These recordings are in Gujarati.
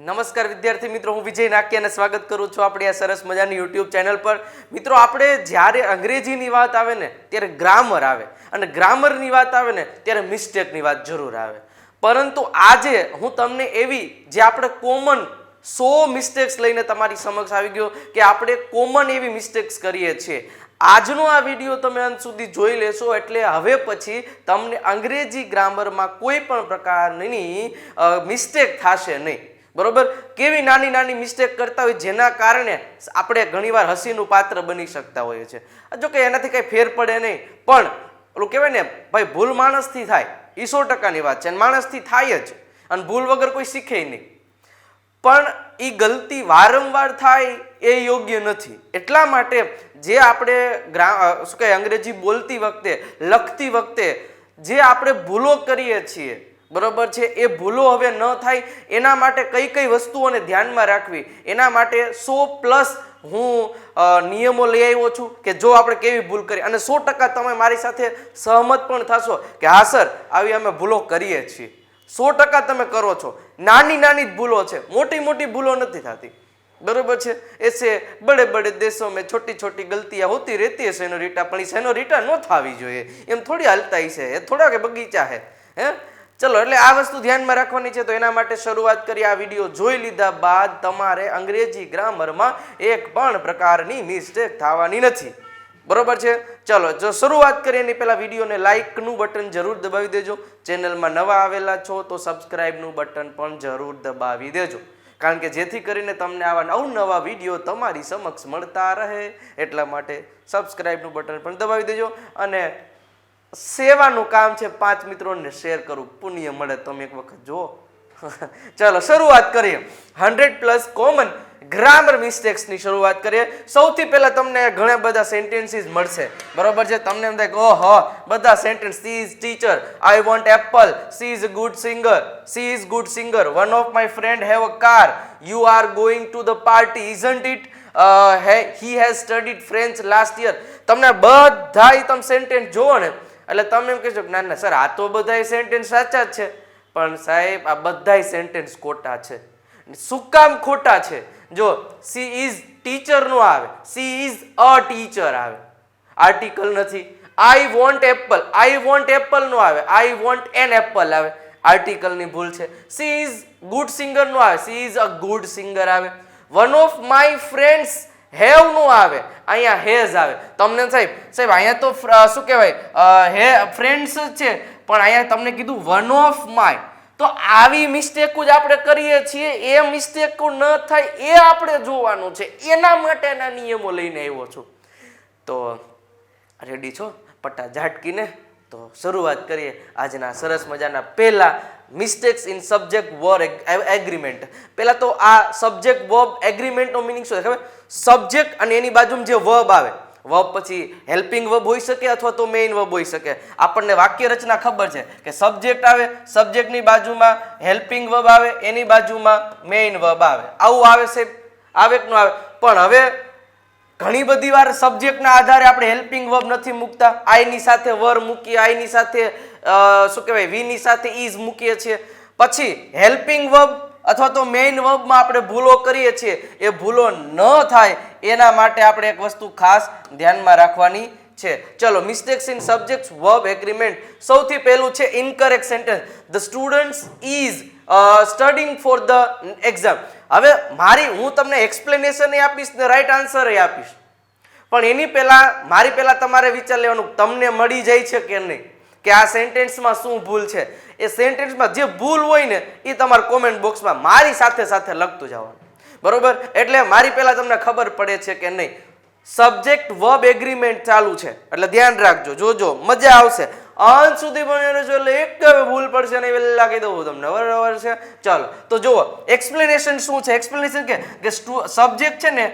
નમસ્કાર વિદ્યાર્થી મિત્રો, હું વિજય નાકિયાને સ્વાગત કરું છું આપણી આ સરસ મજાની YouTube ચેનલ પર। મિત્રો, આપણે જ્યારે અંગ્રેજીની વાત આવે ને ત્યારે ગ્રામર આવે અને ગ્રામરની વાત આવે ને ત્યારે મિસ્ટેકની વાત જરૂર આવે, પરંતુ આજે હું તમને એવી જે આપણે કોમન 100 મિસ્ટેક્સ લઈને તમારી સમક્ષ આવી ગયો કે આપણે કોમન એવી મિસ્ટેક્સ કરીએ છીએ। આજનો આ વિડીયો તમે અંત સુધી જોઈ લેશો એટલે હવે પછી તમને અંગ્રેજી ગ્રામરમાં કોઈ પણ પ્રકારની મિસ્ટેક થશે નહીં, બરોબર। કેવી નાની નાની મિસ્ટેક કરતા હોય જેના કારણે આપણે ઘણીવાર હસીનું પાત્ર બની શકતા હોઈએ છીએ। જો કે એનાથી કંઈ ફેર પડે નહીં, પણ ઓલું કહેવાય ને ભાઈ, ભૂલ માણસથી થાય એ 100%ની વાત છે, અને માણસથી થાય જ, અને ભૂલ વગર કોઈ શીખે નહીં, પણ એ ગલતી વારંવાર થાય એ યોગ્ય નથી। એટલા માટે જે આપણે શું કહે અંગ્રેજી બોલતી વખતે લખતી વખતે જે આપણે ભૂલો કરીએ છીએ, બરોબર છે, એ ભૂલો હવે ન થાય એના માટે કઈ કઈ વસ્તુઓને ધ્યાનમાં રાખવી, એના માટે 100+ હું નિયમો લઈ આવ્યો છું કે જો આપણે કેવી ભૂલ કરી, અને 100% તમે મારી સાથે સહમત પણ થશો કે હા સર, આવી અમે ભૂલો કરીએ છીએ। 100% તમે કરો છો, નાની નાની જ ભૂલો છે, મોટી મોટી ભૂલો નથી થતી, બરોબર છે। એસે બડે બડે દેશો મેં છોટી છોટી ગલતિयां હોતી રહેતી है सेनोरिटा, પણ એ सेनोरिटा ન થવી જોઈએ, એમ થોડી હાલતા છે, એ થોડા કે બગીચા છે, હે। ચલો, એટલે આ વસ્તુ ધ્યાનમાં રાખવાની છે, તો એના માટે શરૂઆત કરી। આ વિડીયો જોઈ લીધા બાદ તમારે અંગ્રેજી ગ્રામરમાં એક પણ પ્રકારની મિસ્ટેક થવાની નથી, બરોબર છે। ચલો, જો શરૂઆત કરીએ એની પહેલા વિડીયોને લાઇકનું બટન જરૂર દબાવી દેજો, ચેનલમાં નવા આવેલા છો તો સબસ્ક્રાઇબનું બટન પણ જરૂર દબાવી દેજો, કારણ કે જેથી કરીને તમને આવા અવનવા વિડીયો તમારી સમક્ષ મળતા રહે, એટલા માટે સબસ્ક્રાઇબનું બટન પણ દબાવી દેજો। અને સેવાનું કામ છે 5 મિત્રોને શેર કરવું, પુણ્ય મળે, તમે એક વખત જુઓ। ચલો, શરૂઆત કરીએ 100+ કોમન ગ્રામર મિસ્ટેક્સ ની શરૂઆત કરીએ। સૌથી પહેલા તમને ઘણા બધા સેન્ટેન્સીસ મળશે, બરોબર છે। તમને એમ થાય કે ઓહો, બધા sentence, C is teacher, I want Apple, C is good singer, C is good singer, one of my friend have a car, you are going to the party, isn't it, he has studied French last year. તમને બધાય તમે સેન્ટેન્સ જોવો ને એટલે તમે એમ કહેશો કે ના ના સર, આ તો બધાય સેન્ટેન્સ સાચા જ છે, પણ સાહેબ આ બધાય સેન્ટેન્સ ખોટા છે। શું કામ ખોટા છે? જો સી ઇઝ ટીચર નો આવે, સી ઇઝ અ ટીચર આવે, આર્ટિકલ નથી। I want apple, I want apple નો આવે, આઈ વોન્ટ એન એપલ આવે, આર્ટિકલ ની ભૂલ છે। સી ઇઝ ગુડ સિંગર નો આવે, she is a good singer આવે। One of my friends have નો આવે, અહીંયા હેઝ આવે। તમને સાહેબ અહીંયા તો શું કહેવાય, હે ફ્રેન્ડ્સ જ છે, પણ અહીંયા તમને કીધું વન ઓફ માય, તો આવી મિસ્ટેકો જ આપણે કરીએ છીએ, એ મિસ્ટેકો ન થાય એ આપણે જોવાનું છે, એના માટેના નિયમો લઈને આવ્યો છું। તો રેડી છો પટ્ટા ઝાટકીને? તો શરૂઆત કરીએ આજના સરસ મજાના પહેલા mistakes in subject verb agreement. પહેલા તો આ સબ્જેક્ટ વર્બ એગ્રીમેન્ટનો મિનિંગ શું છે ખબર? સબ્જેક્ટ અને એની બાજુમાં જે વર્બ આવે, વર્બ પછી હેલ્પિંગ વર્બ હોઈ શકે અથવા તો મેઇન વર્બ હોઈ શકે। આપણને વાક્ય રચના ખબર છે કે સબ્જેક્ટ આવે, સબ્જેક્ટની બાજુમાં હેલ્પિંગ વર્બ આવે, એની બાજુમાં મેઇન વર્બ આવે, આવું આવે છે, આવે કે ન આવે? પણ હવે ઘણી બધી વાર સબ્જેક્ટના આધારે આપણે હેલ્પિંગ વર્બ નથી મૂકતા, આઈ ની સાથે વર મૂકીએ, આઈ ની સાથે શું કહેવાય વી ની સાથે ઇઝ મૂકીએ છીએ, પછી હેલ્પિંગ વર્બ અથવા તો મેઇન વર્બમાં આપણે ભૂલો કરીએ છીએ, એ ભૂલો ન થાય એના માટે આપણે એક વસ્તુ ખાસ ધ્યાનમાં રાખવાની છે। ચલો, mistakes in subject verb agreement. સૌથી પહેલું છે incorrect sentence, the students is studying for the exam. હવે હું તમને એક્સપ્લેનેશન આપીશ ને રાઈટ આન્સર આપીશ, પણ એની પહેલા મારી પહેલા તમારે વિચાર લેવાનું તમને મળી જાય છે કે નહીં, કે આ સેન્ટેન્સમાં શું ભૂલ છે। એ સેન્ટેન્સમાં જે ભૂલ હોય ને એ તમારે કોમેન્ટ બોક્સમાં મારી સાથે સાથે લખતું જવાનું, બરોબર? એટલે મારી પહેલા તમને ખબર પડે છે કે નહીં। સબ્જેક્ટ વર્બ એગ્રીમેન્ટ ચાલુ છે એટલે ધ્યાન રાખજો, જોજો, મજા આવશે। અંત સુધી બન્યો છો એટલે એક ભૂલ પડશે નહીં, વહેલા કહી દઉં તમને, બરાબર છે? ચાલો, તો જુઓ એક્સપ્લેનેશન શું છે। એક્સપ્લેનેશન કે સબ્જેક્ટ છે ને,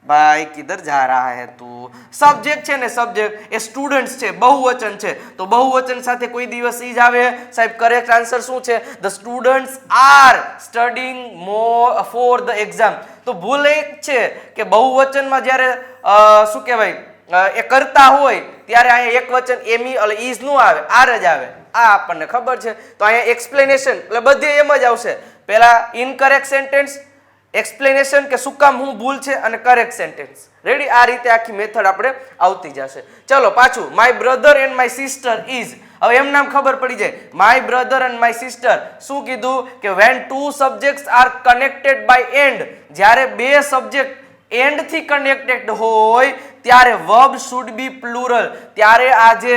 ભાઈ કિધર જા રહા હે તું, સબ્જેક્ટ છે ને, સબ્જેક્ટ એ સ્ટુડન્ટ્સ છે, બહુવચન છે, તો બહુવચન સાથે કોઈ દિવસ ઈ જ આવે સાહેબ। કરેક્ટ આન્સર શું છે? The students are studying for the exam. તો ભૂલ એક છે કે બહુવચનમાં જ્યારે શું કહેવાય એ કરતા હોય ત્યારે અહીંયા એક વચન એમી એટલે ઇઝ નું આવે, આર જ આવે, આ આપણને ખબર છે। તો અહીંયા એક્સપ્લેનેશન એટલે બધે એમ જ આવશે, પહેલા ઇનકરેક્ટ સેન્ટેન્સ, એક્સપ્લેનેશન કે શું કામ હું ભૂલ છે, અને કરેક્ટ સેન્ટેન્સ. રેડી? આ રીતે આખી મેથડ આપણે આવતી જશે. ચલો પાછું, my brother and my sister is. હવે એમ નામ ખબર પડી જાય, my brother and my sister. શું કીધું કે when two subjects are connected by and, જ્યારે બે સબ્જેક્ટ એન્ડ થી કનેક્ટેડ હોય ત્યારે વર્બ શુડ બી પ્લુરલ. ત્યારે આ જે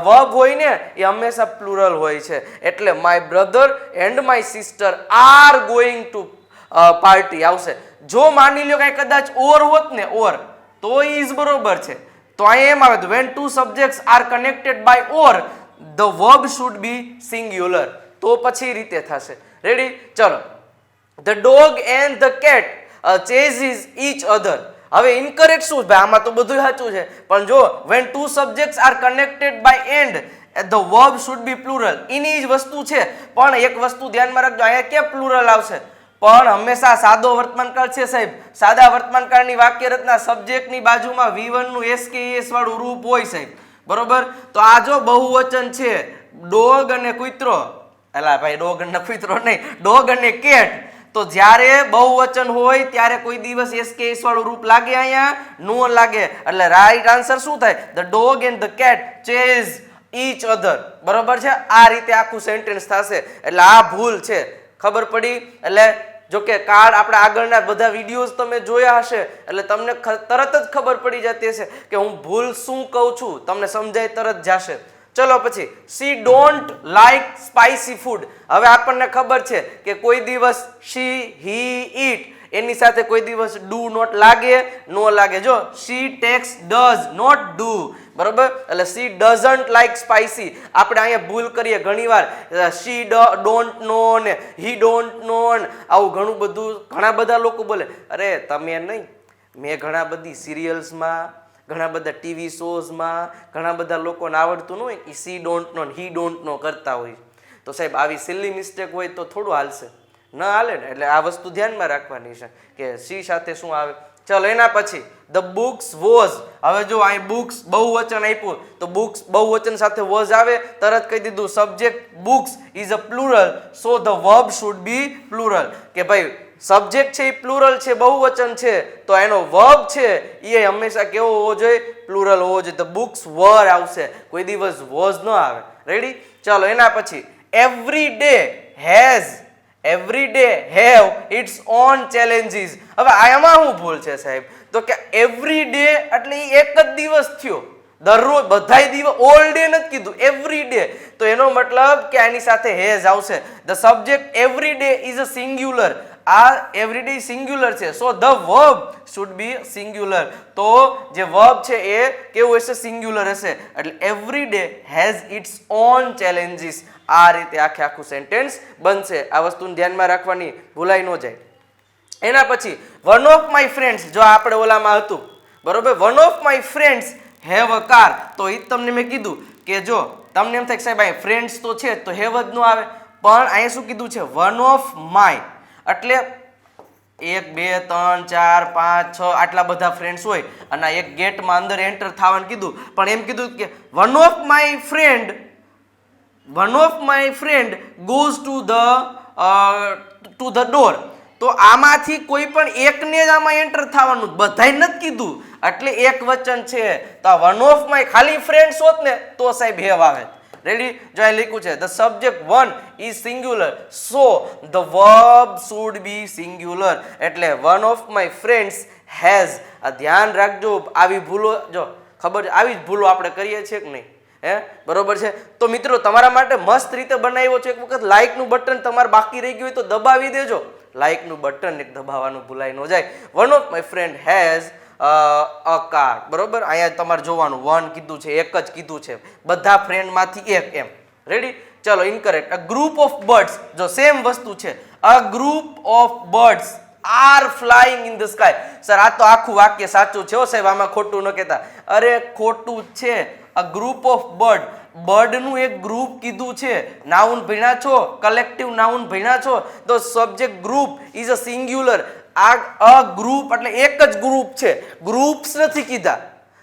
વર્બ હોય ને એ હંમેશા પ્લુરલ હોય છે. એટલે my brother and my sister R going two party આવશે. જો માની લ્યો કઈ કદાચ ઓર હોત ને, ઓર, તો ઇઝ બરોબર છે. તો અહીંયા એમ આવે when two subjects are connected by or the verb should be singular. તો પછી રીતે થશે. રેડી? ચલો, the dog and the cat chases each other. હવે ઇનકરેક્ટ શું ભાઈ? આમાં તો બધું સાચું છે, પણ જો when two subjects are connected by and the verb should be plural. એની જ વસ્તુ છે, પણ એક વસ્તુ ધ્યાનમાં રાખજો, અહીંયા કે પ્લુરલ આવશે, પણ હંમેશા સાદો વર્તમાનકાળ છે સાહેબ. સાદા વર્તમાનકાળની વાક્ય રચના સબ્જેક્ટની બાજુમાં V1 નું SKES વાળું રૂપ હોય સાહેબ. બરોબર? તો આ જો બહુવચન છે, ડોગ અને કૂતરો, એલા ભાઈ ડોગ અને કૂતરો નહીં, ડોગ અને કેટ. તો જ્યારે બહુવચન હોય ત્યારે કોઈ દિવસ SKS વાળું રૂપ લાગે? અહીંયા નો લાગે. એટલે રાઈટ આન્સર શું થાય? The dog and the cat chase each other. બરોબર છે? આ રીતે આખું સેન્ટેન્સ થશે. એટલે આ ભૂલ છે, ખબર પડી? એટલે જો કે કાળ આપણા આગળના બધા વિડીયોઝ તમે જોયા હશે, એટલે તમને તરત જ ખબર પડી જતી હશે કે હું ભૂલ શું કહું છું, તમને સમજાય તરત જશે. ચલો પછી, શી ડોન્ટ લાઈક સ્પાઇસી ફૂડ. હવે આપણને ખબર છે કે કોઈ દિવસ શી, હી, ઈટ એની સાથે કોઈ દિવસ ડુ નોટ લાગે, નો લાગે. જો શી ટેક્સ ડઝ નોટ ડુ. બરોબર? એટલે શી ડઝન્ટ લાઈક સ્પાઇસી. આપણે અહીંયા ભૂલ કરીએ ઘણીવાર, શી ડોન્ટ નો ને હી ડોન્ટ નો, આવું ઘણું બધું ઘણા બધા લોકો બોલે. અરે તમે નહીં, મેં ઘણા બધી સિરિયલ્સમાં, ઘણા બધા ટીવી શોઝમાં ઘણા બધા લોકોને આવડતું ન હોય કે C don't know he don't know કરતા હોય. તો સાહેબ આવી સિલી મિસ્ટેક હોય તો થોડું હાલશે, ન હાલે ને. એટલે આ વસ્તુ ધ્યાનમાં રાખવાની છે કે સી સાથે શું આવે. ચલો એના પછી ધ બુક્સ વોઝ. હવે જો અહીં બુક્સ બહુવચન આપ્યું તો બુક્સ બહુવચન સાથે વોઝ આવે, તરત કહી દીધું subject books is a plural, so the verb should B plural. કે ભાઈ સબ્જેક્ટ છે એ પ્લુરલ છે, બહુવચન છે, તો એનો વર્બ છે એ હંમેશા કેવો હોવો જોઈએ? પ્લુરલ હોવો જોઈએ. ધ બુક્સ વર આવશે, કોઈ દિવસ વોઝ ન આવે. રેડી? ચાલો એના પછી every day has, every day have its own challenges. હવે આમાં શું ભૂલ છે સાહેબ? તો કે એવરી ડે એટલે એક જ દિવસ થયો, દરરોજ બધાય દિવસ, ઓલ ડે નથી કીધું, એવરી ડે. તો એનો મતલબ કે આની સાથે હેઝ આવશે. The subject every day is a singular. આ એવરીડે સિંગ્યુલર છે, so the verb should be singular. તો જે વર્બ છે એ કેવું હશે? સિંગ્યુલર હશે. એટલે every day has it's own challenges. આ રીતે આખે આખું સેન્ટેન્સ બનશે. આ વસ્તુને ધ્યાનમાં રાખવાની, ભૂલાઈ ન જાય. એના પછી વન ઓફ માય ફ્રેન્ડ્સ. જો આપણે ઓલામાં હતું, બરોબર, one of my friends have a car. તો એ તમને મેં કીધું કે જો તમને એમ થાય સાહેબ અહીં ફ્રેન્ડ્સ તો છે તો હેવ જ ન આવે, પણ અહીંયા શું કીધું છે? One of my. એટલે 1 2 3 4 5 6 આટલા બધા ફ્રેન્ડ્સ હોય અને એક ગેટમાં અંદર એન્ટર થવાનું કીધું, પણ એમ કીધું કે one of my friend goes to the door. તો આમાંથી કોઈ પણ એકને જ આમાં એન્ટર થવાનું, બધાય નથી કીધું, એટલે એક વચન છે. તો આ વન ઓફ માય ખાલી ફ્રેન્ડ્સ હોત ને તો સાહેબ હેવ આવે. રેડી? જો અહીં લખ્યું છે the subject one is singular, so the verb should be singular. એટલે one of my friends has. આ ધ્યાન રાખજો, આવી ભૂલો જો ખબર છે, આવી જ ભૂલો આપણે કરીએ છીએ કે નહીં? હે, બરોબર છે? તો મિત્રો તમારા માટે મસ્ત રીતે બનાવ્યો છે. એક વખત લાઇકનું બટન તમારે બાકી રહી ગયું હોય તો દબાવી દેજો. લાઇકનું બટન એક દબાવવાનું ભૂલાઈ ન જાય. One of my friend has a car. બરોબર? અહીંયા તમારે જોવાનું, વન કીધું છે, એક જ કીધું છે, બધા ફ્રેન્ડમાંથી એક એમ. રેડી? ચલો incorrect. A group of birds. જો સેમ વસ્તુ છે, a group of birds are flying in the sky. Sir આ તો આખું વાક્ય સાચું છે હો સાહેબ, આમાં ખોટું ન કહેતા. અરે ખોટું છે. અ ગ્રુપ ઓફ બર્ડનું એક ગ્રુપ કીધું છે. નાઉન ભણ્યા છો, કલેક્ટિવ નાઉન ભણ્યા છો, તો subject group is a singular. આ અ ગ્રુપ એટલે એક જ ગ્રુપ છે, ગ્રુપ્સ નથી કીધા.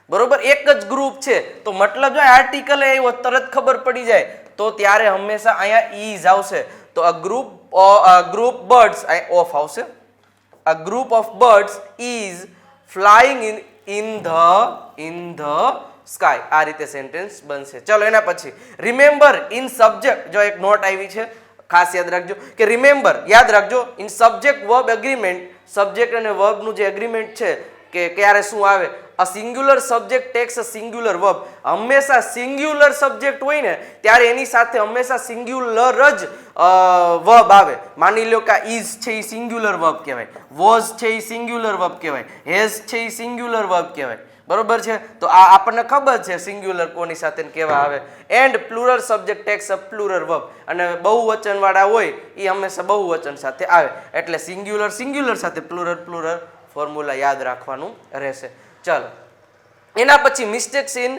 બરોબર? એક જ ગ્રુપ છે. તો મતલબ જો આર્ટિકલ આવ્યો તરત ખબર પડી જાય, તો ત્યારે હંમેશા અહીંયા ઇઝ આવશે. તો અ ગ્રુપ ગ્રુપ બર્ડ્સ ઓફ આવશે, a group of birds is flying in the sky. આ રીતે સેન્ટેન્સ બનશે. ચલો એના પછી રિમેમ્બર ઇન સબ્જેક્ટ, જો એક નોટ આવી છે ખાસ યાદ રાખજો કે રિમેમ્બર યાદ રાખજો in subject verb agreement, subject અને વર્બ નું જે એગ્રીમેન્ટ છે કે ક્યારે શું આવે, a singular subject takes a singular verb. હંમેશા સિંગ્યુલર સબ્જેક્ટ હોય ને ત્યારે એની સાથે હંમેશા સિંગ્યુલર જ વર્બ આવે. માની લો કે ઇઝ છે એ સિંગ્યુલર વર્બ કહેવાય, વોઝ છે એ સિંગ્યુલર વર્બ કહેવાય, હેઝ છે એ સિંગ્યુલર વર્બ કહેવાય. બરોબર છે? તો આ આપણને ખબર છે સિંગ્યુલર કોની સાથે કેવા આવે. And plural subject takes a plural verb, અને બહુવચન વાળા હોય એ હંમેશા બહુવચન સાથે આવે. એટલે સિંગ્યુલર સિંગ્યુલર સાથે પ્લુરલ પ્લુરલ ફોર્મ્યુલા યાદ રાખવાનું રહેશે. ચાલો એના પછી મિસ્ટેક્સ ઇન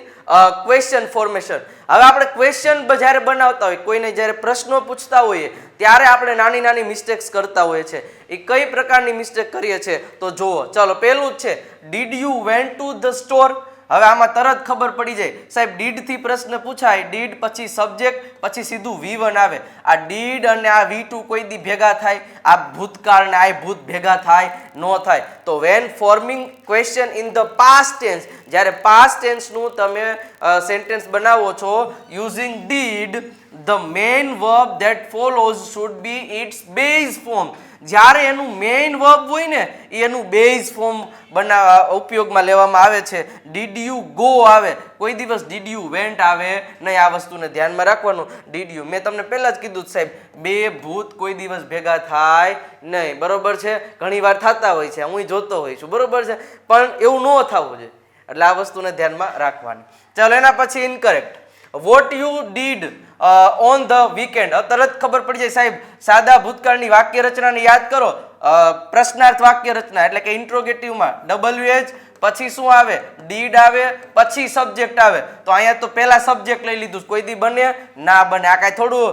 ક્વેશ્ચન ફોર્મેશન. હવે આપણે ક્વેશ્ચન જ્યારે બનાવતા હોય, કોઈને જ્યારે પ્રશ્નો પૂછતા હોઈએ ત્યારે આપણે નાની નાની મિસ્ટેક્સ કરતા હોઈએ છીએ. એ કઈ પ્રકારની મિસ્ટેક કરીએ છીએ તો જુઓ. ચાલો પહેલું જ છે did you went to the store. હવે આમાં તરત ખબર પડી જાય સાહેબ ડીડ થી પ્રશ્ન પૂછાય, ડીડ પછી સબ્જેક્ટ પછી સીધું V1 આવે. આ ડીડ અને આ V2 કોઈ દી ભેગા થાય? આ ભૂતકાળ ને આ ભૂત ભેગા થાય? નો થાય. તો when forming question in the past tense, જ્યારે પાસ્ટ ટેન્સ નું તમે સેન્ટેન્સ બનાવો છો using did, the main verb that follows should be its base form. જ્યારે એનું મેઇન વર્બ હોય ને એનું બેઝ ફોર્મ ઉપયોગમાં લેવામાં આવે છે. ડીડ યુ ગો આવે, કોઈ દિવસ ડીડ યુ વેન્ટ આવે નહીં. આ વસ્તુને ધ્યાનમાં રાખવાનું. ડીડ યુ મેં તમને પહેલા જ કીધું સાહેબ, બે ભૂત કોઈ દિવસ ભેગા થાય નહીં. બરોબર છે? ઘણી વાર થતા હોય છે, હું જોતો હોઈ છું. બરોબર છે? પણ એવું ન થવું જોઈએ. એટલે આ વસ્તુને ધ્યાનમાં રાખવાની. ચાલો એના પછી incorrect. What you did on the weekend. તરત ખબર પડી જાય સાહેબ સાદા ભૂતકાળની વાક્ય રચનાને યાદ કરો. પ્રશ્નાર્થ વાક્ય રચના એટલે કે ઇન્ટ્રોગેટિવમાં WH પછી શું આવે? ડીડ આવે પછી સબ્જેક્ટ આવે. તો અહીંયા તો પહેલા સબ્જેક્ટ લઈ લીધું, કોઈ દી બને ના બને. આ કાંઈ થોડું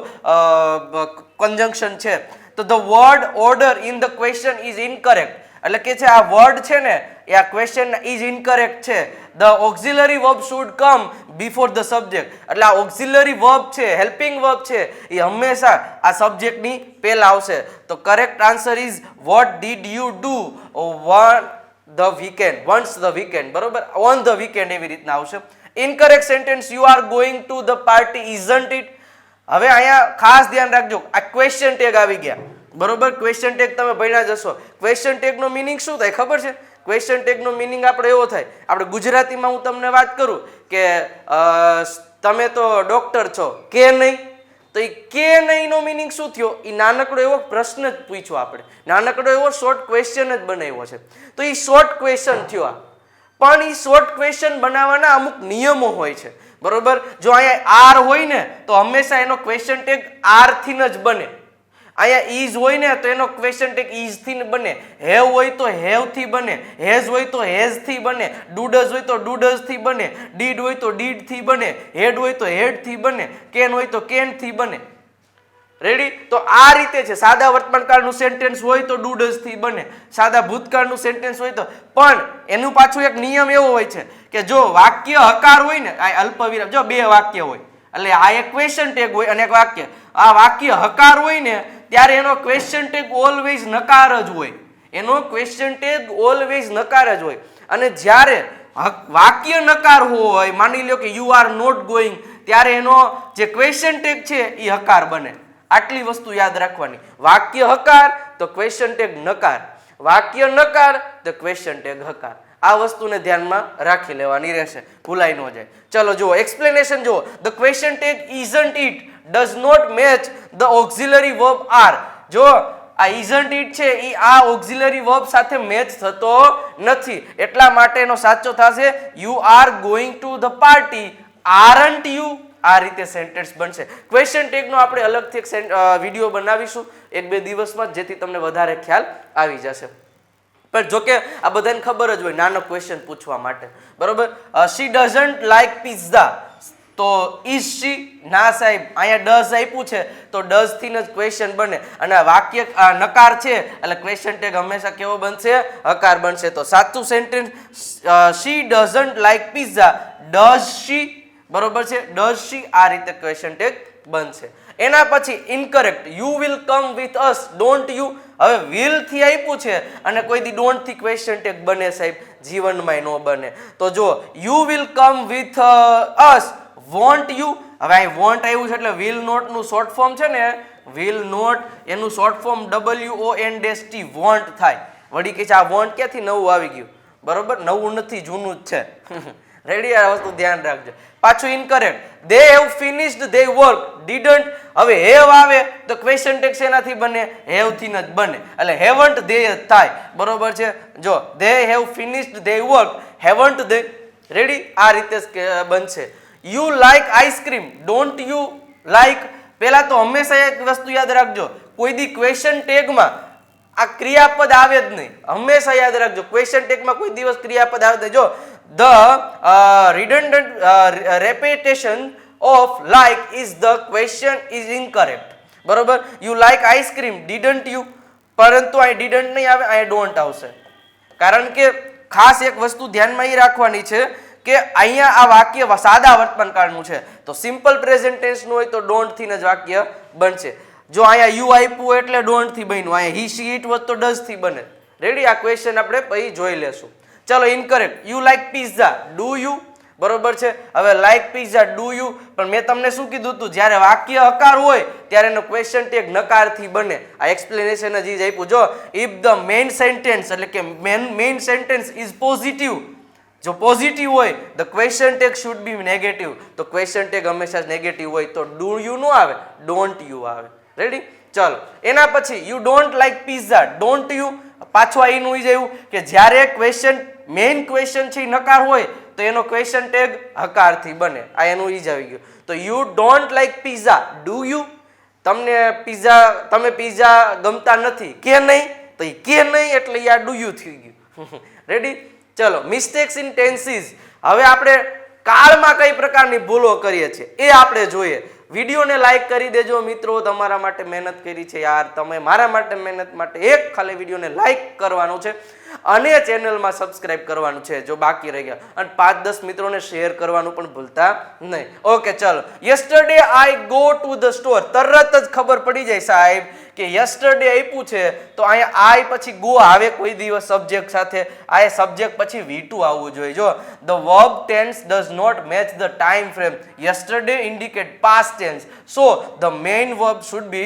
કન્જંક્શન છે. તો the word order in the question is incorrect. એટલે કે છે આ વર્ડ છે ને એ આ ક્વેશ્ચન ઇઝ ઇનકરેક્ટ છે. The auxiliary verb should come before the subject. એટલે આ ઓક્ઝિલરી વર્બ છે, હેલ્પિંગ વર્બ છે, એ હંમેશા આ સબ્જેક્ટની પહેલા આવશે. તો correct answer is what did you do on the weekend, once the weekend. બરોબર? ઓન ધ વીકેન્ડ એવી રીતના આવશે. Incorrect sentence you are going to the party isn't it. હવે અહીંયા ખાસ ધ્યાન રાખજો, આ ક્વેશ્ચન ટેગ આવી ગયા. બરોબર? ક્વેશ્ચન ટેગ તમે ભણ્યા જશો. ક્વેશ્ચન ટેગ નો મિનિંગ શું થાય ખબર છે? ક્વેશ્ચન ટેગ નો મિનિંગ આપણે એવો થાય, આપણે ગુજરાતીમાં હું તમને વાત કરું કે તમે તો ડોક્ટર છો કે નહીં, તો એ કે નહીં નો મિનિંગ શું થયો? એ નાનકડો એવો પ્રશ્ન જ પૂછ્યો આપણે, નાનકડો એવો શોર્ટ ક્વેશ્ચન જ બનાવ્યો છે. તો એ શોર્ટ ક્વેશ્ચન થયો. આ પણ એ શોર્ટ ક્વેશ્ચન બનાવવાના અમુક નિયમો હોય છે. બરોબર? જો અહીંયા આર હોય ને તો હંમેશા એનો ક્વેશ્ચન ટેગ આર થી જ બને. અહીંયા ઇઝ હોય ને તો એનો ક્વેશ્ચન ટેગ ઇઝ થી બને. હેવ હોય તો હેવ થી બને, હેઝ હોય તો હેઝ થી બને, ડુડઝ હોય તો ડુડઝ થી બને, ડીડ હોય તો ડીડ થી બને, હેડ હોય તો હેડ થી બને, કેન હોય તો કેન થી બને. રેડી? તો આ રીતે છે. સાદા વર્તમાનકાળનું સેન્ટેન્સ હોય તો ડુડઝ થી બને, સાદા ભૂતકાળનું સેન્ટેન્સ હોય તો. પણ એનું પાછું એક નિયમ એવો હોય છે કે જો વાક્ય હકાર હોય ને, આ અલ્પવિરામ, જો બે વાક્ય હોય એટલે આ એક ક્વેશ્ચન ટેગ હોય અને એક વાક્ય. આ વાક્ય હકાર હોય ને ત્યારે એનો ક્વેશ્ચન ટેગ ઓલવેઝ નકાર જ હોય. એનો ક્વેશ્ચન ટેગ ઓલવેઝ નકાર જ હોય. અને જ્યારે વાક્ય નકાર હોય, માની લો કે યુ આર નોટ ગોઈંગ, ત્યારે એનો જે ક્વેશ્ચન ટેગ છે એ હકાર બને. આટલી વસ્તુ યાદ રાખવાની. વાક્ય હકાર તો ક્વેશ્ચન ટેગ નકાર, વાક્ય નકાર તો ક્વેશ્ચન ટેગ હકાર. આ વસ્તુને ધ્યાનમાં રાખી લેવાની રહેશે, ભૂલાઈ ન જાય. ચલો જુઓ એક્સપ્લેનેશન જુઓ. The question tag isn't it does not match the auxiliary verb are. જો આ ઇઝન્ટ ઇટ છે એ આ ઓક્ઝિલરી વર્બ સાથે મેચ થતો નથી, એટલા માટેનો સાચો થશે you are going to the party aren't you. આ રીતે સેન્ટેન્સ બનશે. ક્વેશ્ચન ટેગ નો આપણે અલગથી એક વિડીયો બનાવીશું 1-2 દિવસમાં, જેથી તમને વધારે ખ્યાલ આવી જશે. પણ જો કે આ બધાને ખબર જ હોય નાનો ક્વેશ્ચન પૂછવા માટે. બરોબર? શી ડઝન્ટ લાઈક પિઝા. તો ઇઝ શી? ના સાહેબ, અહીંયા ડઝ આપ્યું છે તો ડઝ થી જ ક્વેશ્ચન બને. અને વાક્ય નકાર છે એટલે ક્વેશ્ચન ટેગ હંમેશા કેવો બનશે? હકાર બનશે. તો સાચું sentence she doesn't like pizza, does she. બરોબર છે? Does she. આ રીતે ક્વેશ્ચન ટેગ બનશે. એના પછી incorrect, you will come with us, don't you. હવે વિલ થી આપ્યું છે અને કોઈ દી ડોન્ટ થી ક્વેશ્ચન ટેગ બને સાહેબ? જીવનમાં નો બને. તો જો you will come with us, won't you. હવે અહીં વોન્ટ આવ્યું છે એટલે વિલ નોટ નું શોર્ટ ફોર્મ છે ને, વિલ નોટ એનું શોર્ટ ફોર્મ WONT વોન્ટ થાય. વળી કે છે આ વોન્ટ ક્યાંથી નવું આવી ગયું? બરોબર, નવું નથી, જૂનું જ છે. રેડી? આ વસ્તુ ધ્યાન રાખજો. પાછું incorrect, they have finished their work, didn't. હવે હેવ આવે તો ક્વેશ્ચન ટેગ શેનાથી બને? હેવ થી જ બને, એટલે હેવન્ટ ધે થાય. બરોબર છે? જો they have finished their work, haven't they. Ready? આ રીતે બનશે. You like ice cream, don't you like. પહેલા તો હંમેશા એક વસ્તુ યાદ રાખજો, કોઈ દી ક્વેશ્ચન ટેગમાં આ ક્રિયાપદ આવે જ નહીં. હંમેશા યાદ રાખજો, ક્વેશ્ચન ટેગમાં કોઈ દિવસ ક્રિયાપદ આવે નહીં. જો the redundant repetition of like is the question is incorrect. બરોબર? you like ice cream, didn't you? પરંતુ અહીં didn't નહીં આવે, અહીં don't આવશે. કારણ કે ખાસ એક વસ્તુ ધ્યાનમાં એ રાખવાની છે કે અહીંયા આ વાક્ય સાદા વર્તમાનકાળનું છે, તો સિમ્પલ પ્રેઝન્ટ ટેન્સ નું હોય તો ડોન્ટ થી જ વાક્ય બનશે. જો અહીંયા યુ આપ્યું એટલે ડોન્ટ થી બન્યું, અહીંયા હી સી ઇટ વોઝ તો ડઝ થી બને. રેડી? આ ક્વેશ્ચન આપણે પછી જોઈ લેશું. ચલો incorrect, you like pizza, do you. બરોબર છે? હવે લાઈક પિઝા, ડુ યુ, પણ મેં તમને શું કીધું હતું? જ્યારે વાક્ય હકાર હોય ત્યારે એનો ક્વેશ્ચન ટેગ નકારથી બને. આ એક્સપ્લેનેશન જ આપ્યું. જો ઇફ ધ મેઇન સેન્ટેન્સ એટલે કે મેઇન સેન્ટેન્સ ઇઝ પોઝિટિવ, જો પોઝિટિવ હોય the question tag should be negative, તો ક્વેશ્ચન ટેગ હંમેશા નેગેટિવ હોય, તો ડુ યુ નો આવે, ડોન્ટ યુ આવે. રેડી? ચલો એના પછી you don't like pizza, don't you. પાછું આઈનું ઈ જેવું કે જ્યારે ક્વેશ્ચન મેઇન ક્વેશ્ચન છે નકાર હોય તો એનો ક્વેશ્ચન ટેગ હકારથી બને. આ એનું ઈ જ આવી ગયું. તો you don't like pizza, do you. તમે પિઝા ગમતા નથી કે નહીં? તો એ કે નહીં એટલે આ ડુ યુ થઈ ગયું. રેડી? ચલો મિસ્ટેક્સ ઇન ટેન્સીસ. હવે આપણે કાળમાં કઈ પ્રકારની ભૂલો કરીએ છીએ એ આપણે જોઈએ. વિડીયોને લાઈક કરી દેજો મિત્રો, તમારા માટે મહેનત કરી છે યાર, તમે મારા માટે મહેનત માટે એક ખાલી વિડીયોને લાઈક કરવાનો છે અને ચેનલમાં સબસ્ક્રાઇબ કરવાનું છે જો બાકી રહી ગયા, અને 5-10 મિત્રોને શેર કરવાનું પણ ભૂલતા નહીં. ઓકે ચલો. Yesterday I go to the store, તરત જ ખબર પડી જાય સાહેબ કે યસ્ટરડે આપ્યું છે તો અહીંયા આઈ પછી ગો આવે કોઈ દિવસ સબ્જેક્ટ સાથે, આ સબ્જેક્ટ પછી V2 આવવું જોઈએ. જો the verb tense does not match the time frame. Yesterday indicate past tense, so the main verb should be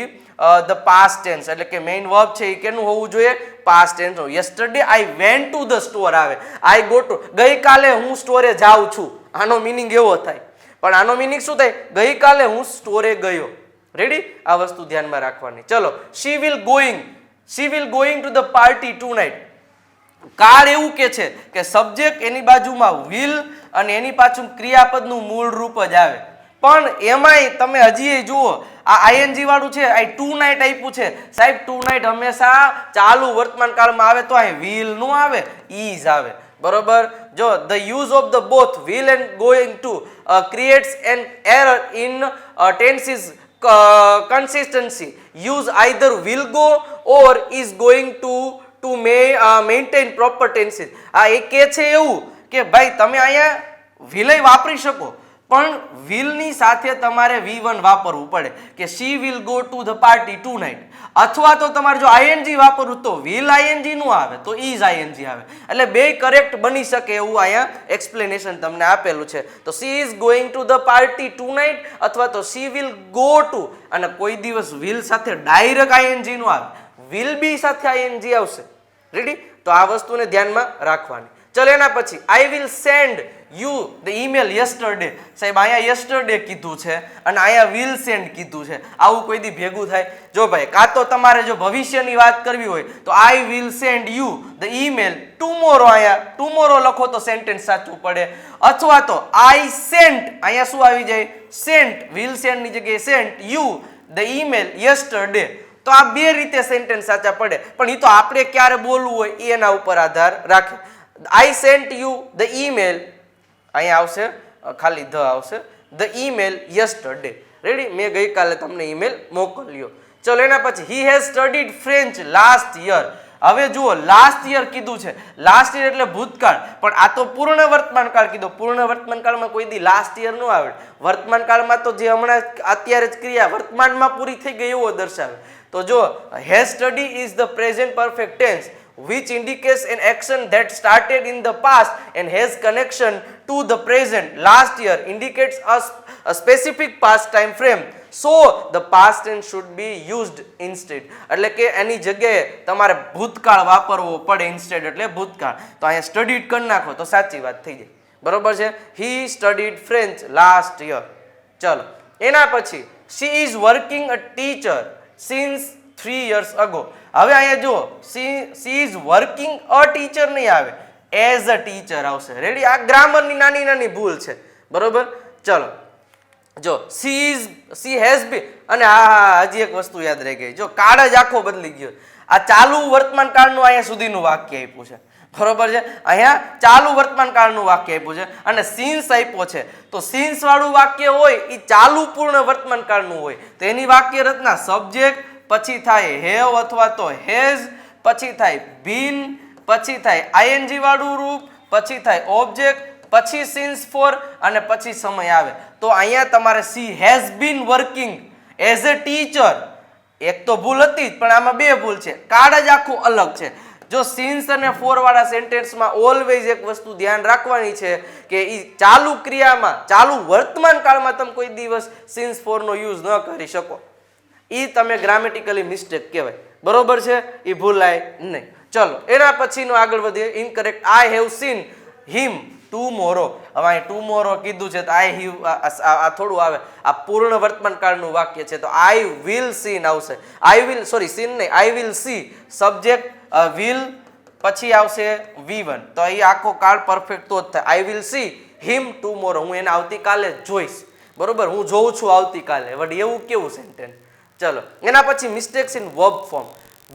the past tense, એટલે કે મેઇન વર્બ છે એ કેનું હોવું જોઈએ? Past tense. Yesterday I went to the store આવે, આઈ ગો ટુ, ગઈકાલે હું સ્ટોરે જાઉં છું, આનો મીનિંગ એવો થાય. પણ આનો મીનિંગ શું થાય? ગઈકાલે હું સ્ટોરે ગયો. રેડી? આ વસ્તુ ધ્યાનમાં રાખવાની. ચલો. She will going to the party tonight. કાર એવું કે છે કે સબ્જેક્ટ એની બાજુમાં વિલ અને એની પાછું ક્રિયાપદનું મૂળ રૂપ જ આવે, પણ એમાંય તમે હજી જુઓ આ આઈએનજી વાળું છે, આ ટુ નાઇટ આપ્યું છે સાહેબ. ટુ નાઇટ હંમેશા ચાલુ વર્તમાન કાળમાં આવે તો અહીં વિલ નો આવે, ઈઝ આવે. બરોબર? જો the use of the both will and going to creates an error in tenses consistency. Use either will go or is going to maintain proper tenses. આ એક કે છે એવું કે ભાઈ તમે અહીંયા વિલય વાપરી શકો પણ will ની સાથે તમારે V1 વાપરવું પડે કે she will go to the party tonight, અથવા તો તમારે જો ing વાપરવું તો will ing નું આવે તો is ing આવે, એટલે બે કરેક્ટ બની શકે એવું અહીંયા એક્સપ્લેનેશન તમને આપેલું છે. તો she is going to the party tonight અથવા તો she will go to, અને કોઈ દિવસ will સાથે ડાયરેક્ટ ing નું આવે, will be સાથે ing આવશે. રેડી? તો આ વસ્તુને ધ્યાનમાં રાખવાની. ચલો એના પછી I will send you the email yesterday. સાહેબ અહીંયા yesterday કીધું છે અને અહીંયા will send કીધું છે, આવું કોઈ દી ભેગું થાય? જો ભાઈ કાં તો તમારે જો ભવિષ્યની વાત કરવી હોય તો I will send you the email tomorrow, અહીંયા tomorrow લખો તો સેન્ટેન્સ સાચું પડે, અથવા તો I sent, અહીંયા શું આવી જાય? sent, will send ની જગ્યાએ sent you the email yesterday. તો આ બે રીતે સેન્ટેન્સ સાચા પડે, પણ એ તો આપણે ક્યારે બોલવું હોય એના ઉપર આધાર રાખે. I sent you the email, અહીંયા આવશે ખાલી ધ આવશે, the email yesterday. રેડી? મેં ગઈકાલે તમને ઈમેલ મોકલ્યો. ચલો એના પછી he has studied French last year. હવે જુઓ લાસ્ટ યર કીધું છે, લાસ્ટ યર એટલે ભૂતકાળ, પણ આ તો પૂર્ણ વર્તમાન કાળ કીધો. પૂર્ણ વર્તમાન કાળમાં કોઈ દી લાસ્ટ યર ન આવે. વર્તમાન કાળમાં તો જે હમણાં અત્યારે જ ક્રિયા વર્તમાનમાં પૂરી થઈ ગઈ એવો દર્શાવે. તો જો has study is the present perfect tense which indicates an action that started in the past and has connection to the present. Last year indicates a specific past time frame, so the past tense should be used instead. એટલે કે એની જગ્યાએ તમારે ભૂતકાળ વાપરવો પડે instead, એટલે ભૂતકાળ. તો અહીંયા સ્ટડીડ કરી નાખો તો સાચી વાત થઈ જાય. બરોબર છે. he studied French last year. ચલો એના પછી she is working a teacher since 3 years ago. હવે અહીંયા જુઓ she is working a teacher નહીં આવે, as a teacher આવશે. રેડી? આ ગ્રામરની નાની નાની ભૂલ છે. બરોબર? ચલો જો she has been, અને હા હજી એક વસ્તુ યાદ રહી ગઈ. જો કાળ જ આખો બદલી ગયો. આ ચાલુ વર્તમાન કાળનું અહીંયા સુધીનું વાક્ય આપ્યું છે. બરોબર છે? અહીંયા ચાલુ વર્તમાન કાળનું વાક્ય આપ્યું છે અને સિન્સ આપ્યો છે. તો સિન્સ વાળું વાક્ય હોય એ ચાલુ પૂર્ણ વર્તમાન કાળનું હોય. તો એની વાક્ય રચના સબ્જેક્ટ, પછી થાય હેવ અથવા તો હેઝ, પછી થાય બીન, પછી થાય ing વાળું રૂપ, પછી થાય ઓબ્જેક્ટ, પછી સિન્સ ફોર અને પછી સમય આવે. તો અહીંયા તમારે she has been working as a teacher. એક તો ભૂલ હતી જ, પણ આમાં બે ભૂલ છે. કાળ જ આખું અલગ છે. જો સિન્સ અને ફોર વાળા સેન્ટેન્સમાં ઓલવેઝ એક વસ્તુ ધ્યાન રાખવાની છે કે એ ચાલુ ક્રિયામાં, ચાલુ વર્તમાન કાળમાં તમે કોઈ દિવસ સિન્સ ફોર નો યુઝ ન કરી શકો. એ તમે ગ્રામેટિકલી મિસ્ટેક કહેવાય. બરોબર છે? એ ભૂલાય નહીં. ચલો એના પછીનો આગળ વધીએ. Incorrect. I have seen him tomorrow. હવે અહીં ટુમોરો કીધું છે તો આઈ હેવ આ થોડું આવે. આ પૂર્ણ વર્તમાન કાળનું વાક્ય છે તો આઈ વિલ સીન આવશે. આઈ વિલ, સોરી સીન નહીં, આઈ વિલ સી સબ્જેક્ટ વિલ, પછી આવશે V1. તો અહીં આખો કાળ પરફેક્ટ તો જ થાય. આઈ વિલ સી હિમ ટુમોરો. હું એને આવતીકાલે જોઈશ. બરોબર? હું જોઉં છું આવતીકાલે. વળી એવું કેવું સેન્ટેન્સ? ચલો એના પછી મિસ્ટેક્સ ઇન વર્બ ફોર્મ.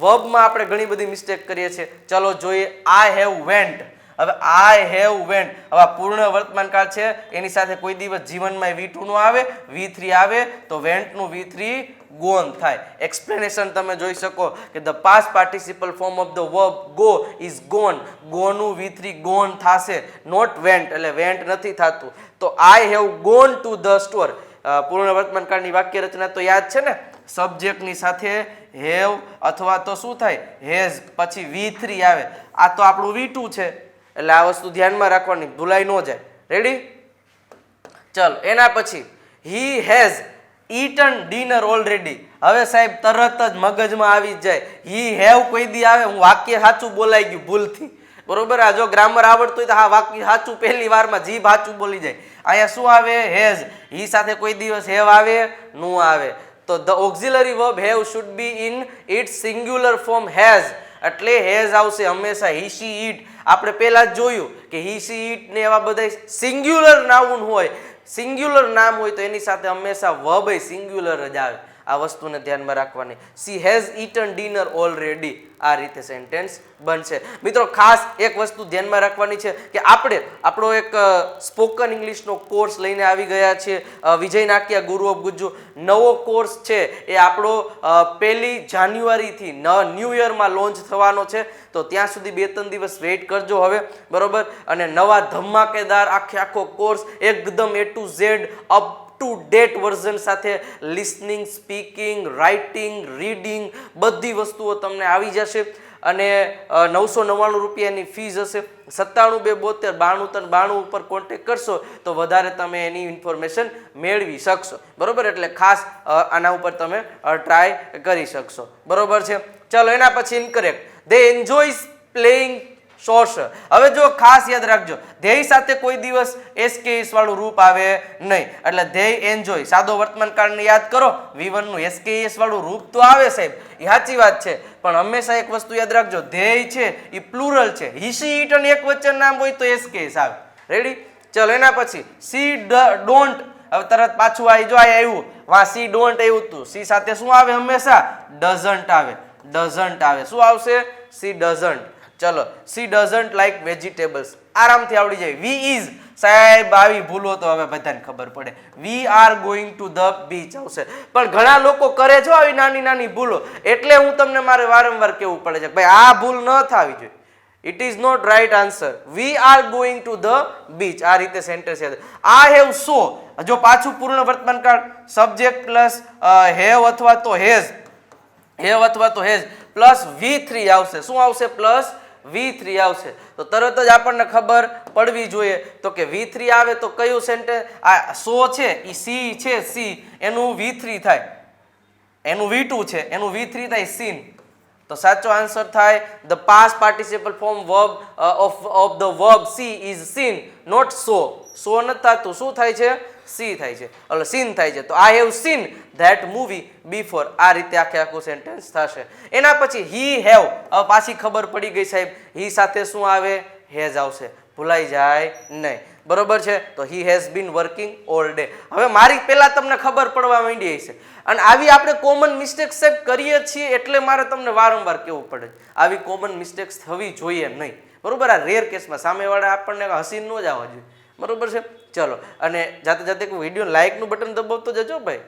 વર્બમાં આપણે ઘણી બધી મિસ્ટેક કરીએ છીએ. ચલો જોઈએ. I have vent. હવે આઈ હેવ વેન્ટ, હવે પૂર્ણ વર્તમાન કાળ છે, એની સાથે કોઈ દિવસ જીવનમાં V2 નો આવે, V3 આવે તો વેન્ટ નું V3 ગોન થાય. એક્સપ્લેનેશન તમે જોઈ શકો કે the past participle form of the verb go is gone. Go નું V3 ગોન થશે, નોટ વેન્ટ, એટલે વેન્ટ નથી થતું. તો I have gone to the store. પૂર્ણ વર્તમાન કાળની વાક્ય રચના તો યાદ છે ને? સબ્જેક્ટની સાથે હેવ અથવા તો શું થાય હેઝ, પછી V3 આવે. આ તો આપણું V2 છે, એટલે આ વસ્તુ ધ્યાનમાં રાખવાની, ભૂલાઈ ન જાય. રેડી? ચલો એના પછી he has eaten dinner already. હવે સાહેબ તરત જ મગજમાં આવી જ જાય. હી હેવ કોઈ દી આવે, હું વાક્ય સાચું બોલાઈ ગયું ભૂલથી. બરોબર? આ જો ગ્રામર આવડતું હોય તો હા વાક્ય સાચું પહેલી વારમાં જીભ સાચું બોલી જાય. અહીંયા શું આવે? હેઝ. હી સાથે કોઈ દિવસ હેવ આવે નું આવે. તો the auxiliary verb have should be in its singular form has, એટલે હેઝ આવશે હંમેશા. હી સી ઈટ આપણે પહેલા જ જોયું કે હી સી ઈટ ને એવા બધા સિંગ્યુલર નાઉન હોય, સિંગ્યુલર નામ હોય તો એની સાથે હંમેશા વર્બ સિંગ્યુલર જ આવે. આ વસ્તુને ધ્યાનમાં રાખવાની. She has eaten dinner already. આ રીતે સેન્ટેન્સ બનશે. મિત્રો ખાસ એક વસ્તુ ધ્યાનમાં રાખવાની છે કે આપણે આપણો એક સ્પોકન ઇંગ્લિશનો કોર્સ લઈને આવી ગયા છે. વિજય નાકિયા ગુરુ ઓફ ગુજ્જુ નવો કોર્સ છે એ આપણો 1 જાન્યુઆરીથી ન્યૂ યરમાં લોન્ચ થવાનો છે. તો ત્યાં સુધી 2-3 દિવસ વેઇટ કરજો હવે. બરોબર? અને નવા ધમાકેદાર આખો કોર્સ એકદમ A to Z up to date version સાથે લિસનિંગ, સ્પીકિંગ, રાઇટિંગ, રીડિંગ બધી વસ્તુઓ તમને આવી જશે. અને 999 રૂપિયાની ફીસ હશે. 97 272 93 92 ઉપર કોન્ટેક્ટ કરશો તો વધારે તમે એની ઇન્ફોર્મેશન મેળવી શકશો. બરોબર? એટલે ખાસ આના ઉપર તમે ટ્રાય કરી શકશો. બરોબર છે? ચાલો એના પછી ઇનકરેક્ટ. દે એન્જોય પ્લેઇંગ સોર્સર. હવે જો ખાસ યાદ રાખજો, ધ્યેય સાથે કોઈ દિવસ એસકેએસ વાળું રૂપ આવે નહીં. એટલે ધ્યેય એન્જોય સાદો વર્તમાન કાળને યાદ કરો, V1 નું એસકેએસ વાળું રૂપ તો આવે સાહેબ, એ સાચી વાત છે, પણ હંમેશા એક વસ્તુ યાદ રાખજો, ધ્યેય છે એ પ્લુરલ છે. હિસી ઈટન એક વચન નામ હોય તો એસકેએસ આવે. રેડી? ચલો એના પછી સી ડોન્ટ. હવે તરત પાછું આવી જો આવ્યું વા સી ડોન્ટ આવ્યું હતું. સી સાથે શું આવે? હંમેશા ડઝન્ટ આવે. ડઝન્ટ આવે. શું આવશે? C doesn't. ચલો સી ડઝન્ટ લાઈક વેજીટેબલ્સ. આરામથી આવડી જાય. વી ઇઝ સાહેબ આવી ભૂલો તો હવે બધાને ખબર પડે. વી are going to the beach આવશે. પણ ઘણા લોકો કરે છો આવી નાની નાની ભૂલો, એટલે હું તમને મારે વારંવાર કહેવું પડે છે ભાઈ આ ભૂલ ન થવી જોઈએ. It is not right answer. We are going to the beach. આ રીતે સેન્ટેન્સ યાદ. આઈ હેવ સો, જો પાછું પૂર્ણ વર્તમાન કાળ સબ્જેક્ટ પ્લસ હેવ અથવા તો હેઝ, હેવ અથવા તો હેઝ પ્લસ V3 આવશે. શું આવશે? પ્લસ V3 આવશે. તો તરત જ આપણને ખબર પડવી જોઈએ તો કે V3 આવે તો કયું સેન્ટેન્સ? આ સો છે એ સી છે, સી એનું V3 થાય, એનું V2 છે એનું V3 થાય સીન. તો સાચો આન્સર થાય the past participle form verb of the verb see is seen, not so. સો નથી થતું, શું થાય છે? સી થાય છે, એટલે સીન થાય છે. તો I have seen that movie before. આ રીતે આખું સેન્ટેન્સ થશે. એના પછી he have, હવે પાછી ખબર પડી ગઈ સાહેબ, he સાથે શું આવે? હેઝ આવશે. ભૂલાઈ જાય નહીં. બરોબર છે? તો he has been working all day. હવે મારી પહેલા તમને ખબર પડવા માંડી છે, અને આવી આપણે કોમન મિસ્ટેક્સ સાહેબ કરીએ છીએ એટલે મારે તમને વારંવાર કહેવું પડે આવી કોમન મિસ્ટેક્સ થવી જોઈએ નહીં. બરોબર? આ રેર કેસમાં સામેવાળા આપણને હસીને ન જ આવવા જોઈએ. બરોબર છે? ચલો, અને જાતે જાતે વિડીયો લાઇકનું બટન દબાવતો જજો ભાઈ.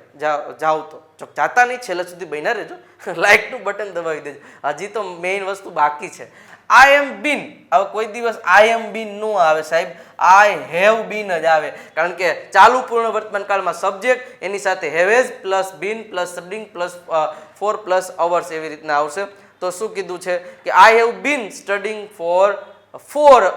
જાઓ તો જાતા નહીં, છેલ્લે સુધી બન્યા રહેજો. લાઇકનું બટન દબાવી દેજો. હજી તો મેઇન વસ્તુ બાકી છે. આઈ એમ બીન. હવે કોઈ દિવસ આઈ એમ બીન નો આવે સાહેબ, આઈ હેવ બીન જ આવે. કારણ કે ચાલુ પૂર્ણ વર્તમાન કાળમાં સબ્જેક્ટ એની સાથે haves plus been plus studying plus 4 plus hours એવી રીતના આવશે. તો શું કીધું છે કે I have been studying for 4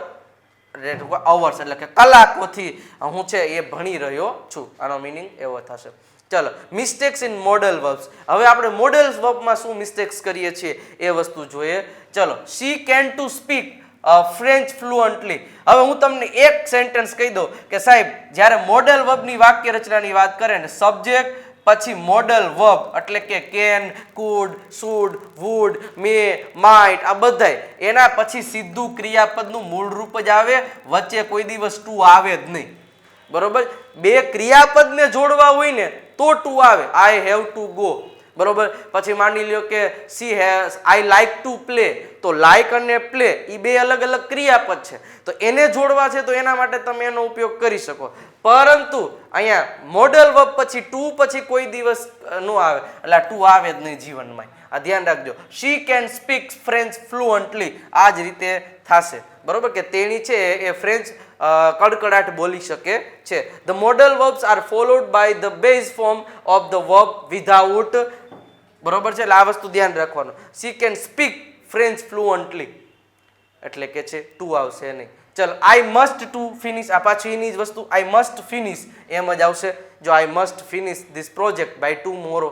hours, એટલે કે કલાકોથી હું છે એ ભણી રહ્યો છું. આનો મિનિંગ એવો થશે. ચલો, મિસ્ટેક્સ ઇન મોડલ વર્બ્સ. હવે આપણે મોડલ વર્બમાં શું મિસ્ટેક્સ કરીએ છીએ એ વસ્તુ જોઈએ. ચલો, she can to speak French fluently. હવે હું તમને એક સેન્ટેન્સ કહી દઉં કે સાહેબ જ્યારે મોડલ વર્બની વાક્ય રચનાની વાત કરે ને, સબ્જેક્ટ પછી મોડલ વર્બ એટલે કે can, could, should, would, may, might, આ બધાય એના પછી સીધું ક્રિયાપદનું મૂળ રૂપ જ આવે, વચ્ચે કોઈ દિવસ ટુ આવે જ નહીં. બરોબર? બે ક્રિયાપદને જોડવા હોય ને તો ટુ આવે. I have to go. બરોબર? પછી માની લ્યો કે she has, I like to play, તો લાઈક અને પ્લે એ બે અલગ અલગ ક્રિયાપદ છે, તો એને જોડવા છે તો એના માટે તમે એનો ઉપયોગ કરી શકો. પરંતુ અહીંયા મોડલ વર્બ પછી ટુ પછી કોઈ દિવસ નો આવે, એટલે ટુ આવે જ નહીં જીવનમાં. આ ધ્યાન રાખજો. She can speak French fluently, આ જ રીતે થશે. બરોબર? કે તેણી છે એ ફ્રેન્ચ કડકડાટ બોલી શકે છે. The modal verbs are followed by the base form of the verb without. બરોબર છે? એટલે આ વસ્તુ ધ્યાન રાખવાનું. She can speak French fluently એટલે કે છે ટુ આવશે નહીં. ચલો, આઈ મસ્ટ ટુ ફિનિશ, આ પાછી એની જ વસ્તુ, આઈ મસ્ટ ફિનિશ એમ જ આવશે. જો I must finish this project by tomorrow.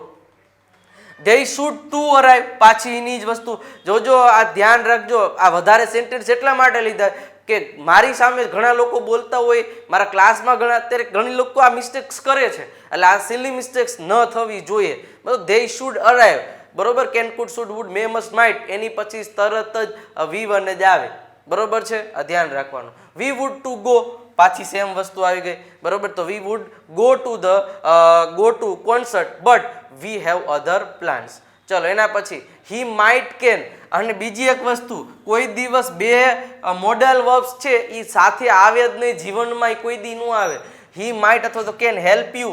they should to arrive, પાછી એની જ વસ્તુ. જોજો, આ ધ્યાન રાખજો. આ વધારે સેન્ટેન્સ એટલા માટે લીધા કે મારી સામે ઘણા લોકો બોલતા હોય, મારા ક્લાસમાં અત્યારે ઘણી લોકો આ મિસ્ટેક્સ કરે છે, એટલે આ સિલી મિસ્ટેક્સ ન થવી જોઈએ. બરોબર? they should arrive. બરોબર? Can, could, should, would, may, must, might એની પછી તરત જ V1 જ આવે. બરોબર છે? આ ધ્યાન રાખવાનું. વી વુડ ટુ ગો, પાછી સેમ વસ્તુ આવી ગઈ. બરોબર? તો વી would go to concert but we have other plans. ચલો, એના પછી હી માઇટ કેન. અને બીજી એક વસ્તુ, કોઈ દિવસ બે મોડલ વર્બ્સ છે એ સાથે આવે જ નહીં જીવનમાં, કોઈ દી નું આવે. હી માઇટ અથવા તો can help you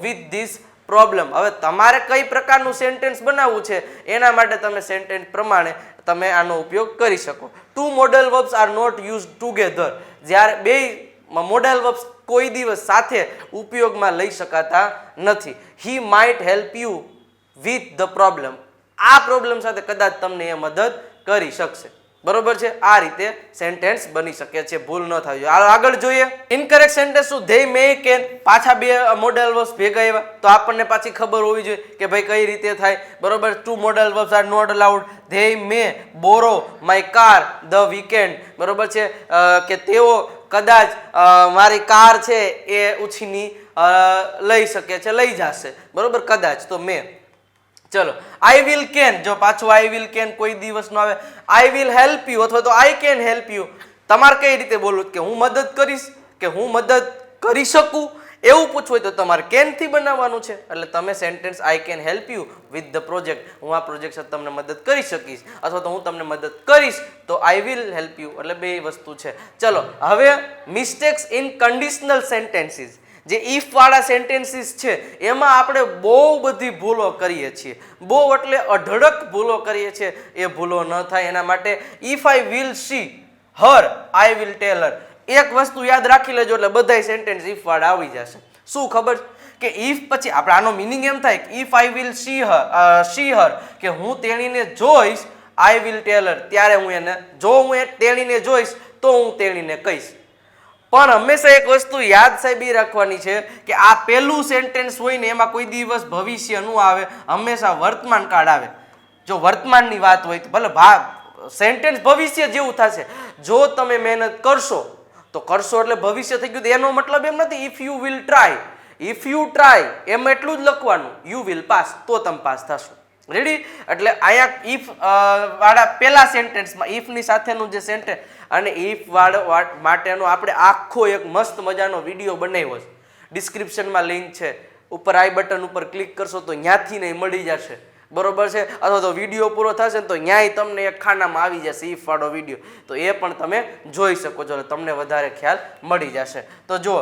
with this problem. હવે તમારે કઈ પ્રકારનું સેન્ટેન્સ બનાવવું છે એના માટે તમે સેન્ટેન્સ પ્રમાણે તમે આનો ઉપયોગ કરી શકો. Two modal verbs are not use together. જ્યારે બે મોડલ વર્બ્સ કોઈ દિવસ સાથે ઉપયોગમાં લઈ શકાતા નથી. He might help you with the problem. આ પ્રોબ્લેમ સાથે કદાચ તમને એ મદદ કરી શકશે. બરોબર છે? આ રીતે સેન્ટેન્સ બની શકે છે. ભૂલ ન થવી જોઈએ. આગળ જોઈએ. ઇનકરેક્ટ સેન્ટેન્સ શું? They, May, can. પાછા બે મોડલ વર્બ્સ ભેગા આવ્યા તો આપણને પાછી ખબર હોવી જોઈએ કે ભાઈ કઈ રીતે થાય. બરોબર? Two modal verbs are not allowed. They may borrow my car the weekend. બરોબર છે? કે તેઓ કદાચ મારી કાર છે એ ઉછીની લઈ શકે છે, લઈ જશે. બરોબર? કદાચ તો મે. ચલો, આઈ વિલ કેન. જો પાછું આઈ વિલ કેન કોઈ દિવસ નો આવે. આઈ વિલ હેલ્પ યુ અથવા તો આઈ કેન હેલ્પ યુ. તમારે કઈ રીતે બોલવું કે હું મદદ કરીશ, કે હું મદદ કરી શકું, એવું પૂછવું હોય તો તમારે કેન થી બનાવવાનું છે, એટલે તમે sentence I can help you with the project, હું આ પ્રોજેક્ટ સાથે તમને મદદ કરી શકીશ, અથવા તો હું તમને મદદ કરીશ તો આઈ વિલ હેલ્પ યુ, એટલે બે વસ્તુ છે. ચલો હવે મિસ્ટેક્સ ઇન કન્ડિશનલ સેન્ટેન્સીસ, જે ઇફ વાળા સેન્ટેન્સીસ છે એમાં આપણે બહુ બધી ભૂલો કરીએ છીએ, બહુ એટલે અઢળક ભૂલો કરીએ છીએ. એ ભૂલો ન થાય એના માટે if I will see her I will tell her, એક વસ્તુ યાદ રાખી લેજો એટલે બધાય સેન્ટેન્સ ઇફ વાળા આવી જશે. શું ખબર કે ઇફ પછી આપણે આનો મિનિંગ એમ થાય કે ઇફ આઈ વિલ સી હર કે હું તેણીને જોઈશ, આઈ વિલ ટેલ હર ત્યારે હું એને, જો હું તેણીને જોઈશ તો હું તેણીને કહીશ. પણ હંમેશા એક વસ્તુ યાદ સાહેબ એ રાખવાની છે કે આ પહેલું સેન્ટેન્સ હોય ને એમાં કોઈ દિવસ ભવિષ્ય નું આવે, હંમેશા વર્તમાન કાળ આવે. જો વર્તમાનની વાત હોય તો ભલે સેન્ટેન્સ ભવિષ્ય જેવું થશે. જો તમે મહેનત કરશો તો કરશો એટલે ભવિષ્ય થઈ ગયું. એનો મતલબ એમ નથી if you will try, if you try એમ એટલું જ લખવાનું, યુ વિલ પાસ, તો તમે પાસ થશો. રેડી? એટલે અહીંયા ઇફ વાળા પહેલા સેન્ટેન્સમાં ઇફની સાથેનું જે સેન્ટેન્સ અને ઇફ વાળા માટેનો આપણે આખો એક મસ્ત મજાનો વિડીયો બનાવ્યો છે. ડિસ્ક્રિપ્શનમાં લિંક છે, ઉપર આઈ બટન ઉપર ક્લિક કરશો તો ત્યાંથી નહીં મળી જશે, બરોબર છે. અથવા તો વિડીયો પૂરો થશે ને તો ન્યાય તમને એક ખાનામાં આવી જશે ઇફ વાળો વિડીયો, તો એ પણ તમે જોઈ શકો છો, તમને વધારે ખ્યાલ મળી જશે. તો જુઓ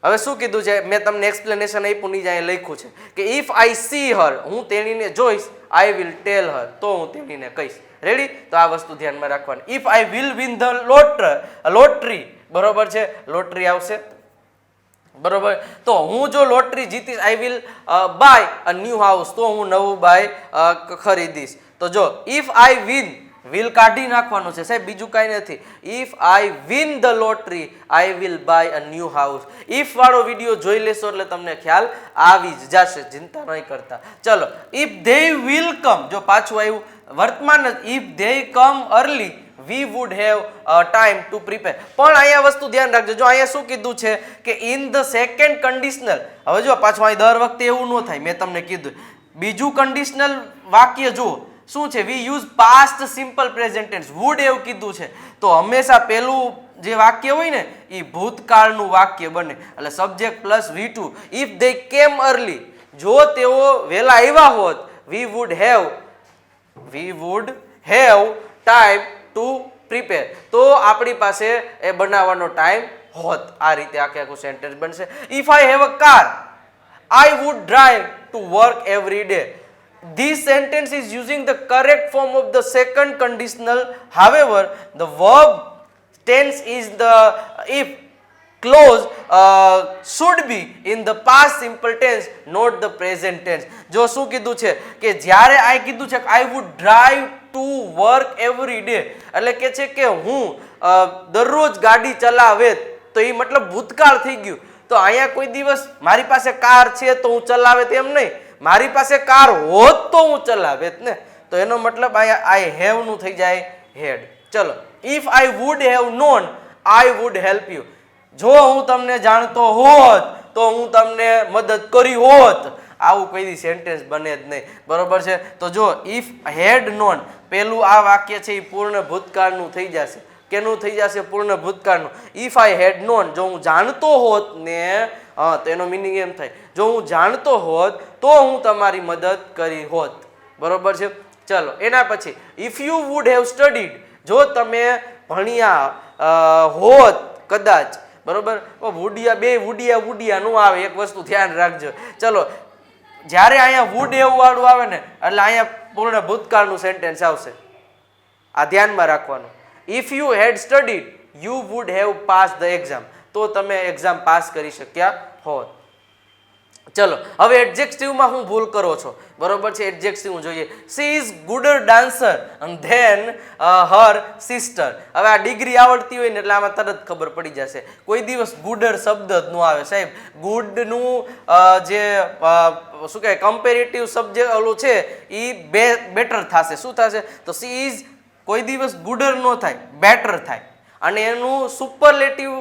હવે શું કીધું છે, મેં તમને એક્સપ્લેનેશન આપ્યું, નહીં જાય લખ્યું છે કે ઇફ આઈ સી હર, હું તેણીને જોઈશ, આઈ વિલ ટેલ હર તો હું તેણીને કહીશ. રેડી? તો આ વસ્તુ ધ્યાનમાં રાખવાની. If I will win the lottery, બરોબર છે, લોટરી આવશે, બરોબર. તો હું જો લોટરી જીતીશ, I will buy a new house, તો હું નવું બાય ખરીદીશ. તો જો ઇફ આઈ વિન, વિલ કાઢી નાખવાનું છે સાહેબ, બીજું કાંઈ નથી. If I win the lottery I will buy a new house. If વાળો વિડીયો જોઈ લેશો એટલે તમને ખ્યાલ આવી જ જશે, ચિંતા નહીં કરતા. ચલો ઇફ ધે વિલ કમ, જો પાછું આવ્યું વર્તમાન, if they come early we would have time to prepare. પણ અહીંયા વસ્તુ ધ્યાન રાખજો, જો અહીંયા શું કીધું છે કે ઇન ધ સેકન્ડ કન્ડિશનલ. હવે જો પાછું અહીં દર વખતે એવું ન થાય, મેં તમને કીધું બીજું કન્ડિશનલ વાક્ય જુઓ શું છે, we use past simple present tense, would એવું કીધું છે. તો હંમેશા પેલું જે વાક્ય હોય ને એ ભૂતકાળનું વાક્ય બને, એટલે subject plus V2. If they કેમ અર્લી, જો તેઓ વહેલા આવ્યા હોત, વી would have time to prepare, તો આપણી પાસે એ બનાવવાનો ટાઈમ હોત. આ રીતે આખે આખું સેન્ટેન્સ બનશે. If I have a car, I would drive to work every day. This sentence is using the correct form of the second conditional. However, the verb tense is the if clause should be in the past simple tense, not the present tense. જો શું કીધું છે કે જ્યારે આ કીધું છે I would drive to work every day, એટલે કે છે કે હું દરરોજ ગાડી ચલાવે, તો એ મતલબ ભૂતકાળ થઈ ગયું. તો અહીંયા કોઈ દિવસ મારી પાસે કાર છે તો હું ચલાવે તેમ નહીં, મારી પાસે કાર હોત તો હું ચલાવેત ને, તો એનો મતલબ અહીંયા આઈ હેવ નું થઈ જાય હેડ. ચલો if I would have non I would help you, જો હું તમને જાણતો હોત તો હું તમને મદદ કરી હોત. આવું કોઈ સેન્ટેન્સ બને જ નહીં, બરોબર છે. તો જો ઇફ હેડ નોન, પેલું આ વાક્ય છે એ પૂર્ણ ભૂતકાળનું થઈ જશે. કેનું થઈ જશે? પૂર્ણ ભૂતકાળનું. ઇફ આઈ હેડ નોન, જો હું જાણતો હોત ને, તો એનો મિનિંગ એમ થાય જો હું જાણતો હોત તો હું તમારી મદદ કરી હોત, બરોબર છે. ચલો એના પછી if you would have studied, જો તમે ભણ્યા હોત કદાચ, બરોબર. વુડિયા નું આવે, એક વસ્તુ ધ્યાન રાખજો. ચલો જ્યારે અહીંયા વુડ હેવ વાળું આવે ને એટલે અહીંયા પૂર્ણ ભૂતકાળનું સેન્ટેન્સ આવશે, આ ધ્યાનમાં રાખવાનું. If you had studied you would have pass the exam, તો તમે એક્ઝામ પાસ કરી શક્યા હોત. ચલો હવે એડજેક્ટિવમાં હું ભૂલ કરો છો, બરોબર છે. એડજેક્ટિવ જોઈએ, she is gooder dancer than her sister. હવે આ ડિગ્રી આવડતી હોય ને એટલે આમાં તરત ખબર પડી જશે. કોઈ દિવસ ગુડર શબ્દ જ ન આવે સાહેબ. ગુડનું જે શું કહેવાય કમ્પેરેટિવ સબ્જેક્ટ ઓલું છે એ બેટર થશે. શું થશે? તો સી ઇઝ કોઈ દિવસ ગુડર ન થાય, બેટર થાય, અને એનું સુપરલેટિવ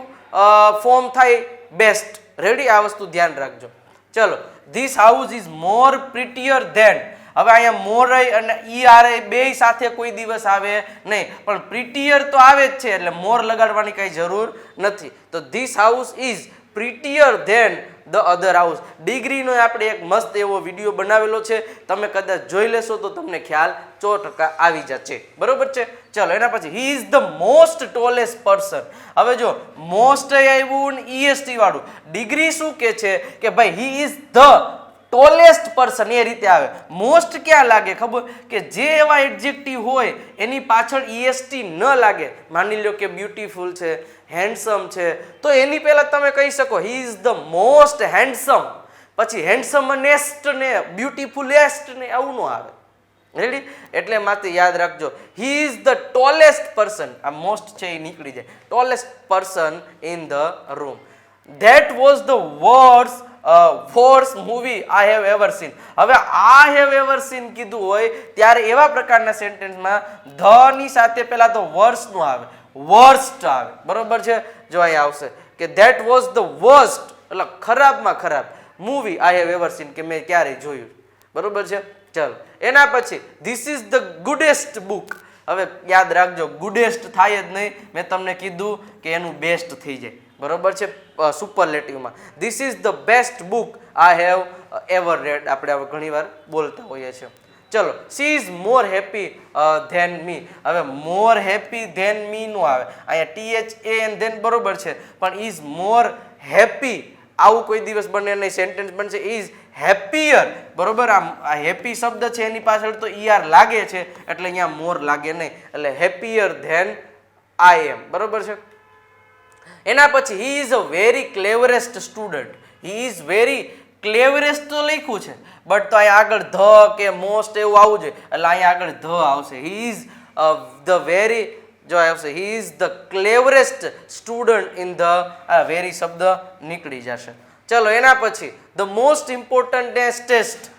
ફોર્મ થાય બેસ્ટ. રેડી? આ વસ્તુ ધ્યાન રાખજો. ચલો this house is more prettier than. હવે અહીંયા મોર અને ER બે સાથે કોઈ દિવસ આવે નહીં, પણ પ્રિટિયર તો આવે જ છે એટલે મોર લગાડવાની કઈ જરૂર નથી. તો this house is prettier than the other house. ડિગ્રીનો આપણે એક મસ્ત એવો વિડીયો બનાવેલો છે, તમે કદાચ જોઈ લેશો તો તમને ખ્યાલ 100% આવી જશે. બરોબર છે. ચલો એના પછી હી is the most tallest person. હવે જો મોસ્ટ આવ્યું ને EST વાળું, ડિગ્રી શું કે છે કે ભાઈ he is the tallest person, એ રીતે આવે. મોસ્ટ ક્યાં લાગે ખબર, કે જે એવા એડજેક્ટિવ હોય એની પાછળ EST ન લાગે. માની લો કે બ્યુટીફુલ છે, હેન્ડસમ છે, તો એની પહેલા તમે કહી શકો he is the most handsome. પછી હેન્ડસમનેસ્ટ ને બ્યુટીફુલેસ્ટ ને આવું ન આવે. રેડી? એટલે માત્ર યાદ રાખજો હી ઇઝ ધ ટોલેસ્ટ પર્સન. આ મોસ્ટ છે એ નીકળી જાય. Tallest person in the room. That was the worst movie I have ever scene. હવે આઈ હેવ એવર સીન કીધું હોય ત્યારે એવા પ્રકારના સેન્ટેન્સમાં ધ ની સાથે પહેલા તો વર્સ્ટ નું આવે, વર્સ્ટ આવે. બરોબર છે. જો અહીં આવશે કે ધેટ વોઝ ધ વર્સ્ટ, એટલે ખરાબમાં ખરાબ movie I have ever scene, કે મેં ક્યારેય જોયું. બરોબર છે. ચલો એના પછી ધીસ ઇઝ ધ ગુડેસ્ટ બુક. હવે યાદ રાખજો ગુડેસ્ટ થાય જ નહીં, મેં તમને કીધું કે એનું બેસ્ટ થઈ જાય. બરોબર છે. સુપરલેટિવમાં this is the best book I have ever read, આપણે હવે ઘણીવાર બોલતા હોઈએ છીએ. ચલો she is more happy than me. હવે મોર હેપી ધેન મી નું આવે, અહીંયા THAN ધેન બરોબર છે, પણ ઇઝ મોર હેપી આવું કોઈ દિવસ બને નહીં. સેન્ટેન્સ બનશે ઇઝ હેપીયર. બરોબર. આ હેપી શબ્દ છે એની પાછળ તો ER લાગે છે એટલે અહીંયા મોર લાગે નહીં, એટલે હેપીયર ધેન આઈ એમ. બરોબર છે. એના પછી he is a very cleverest student. He is very cleverest તો લખ્યું છે, બટ તો અહીંયા આગળ ધ કે મોસ્ટ એવું આવવું જોઈએ, એટલે અહીંયા આગળ ધ આવશે. હી ઇઝ ધ વેરી, જો આવશે he is the cleverest student in the, very શબ્દ નીકળી જશે. ચલો એના પછી ધ મોસ્ટ ઇમ્પોર્ટન્ટ ટેસ્ટ.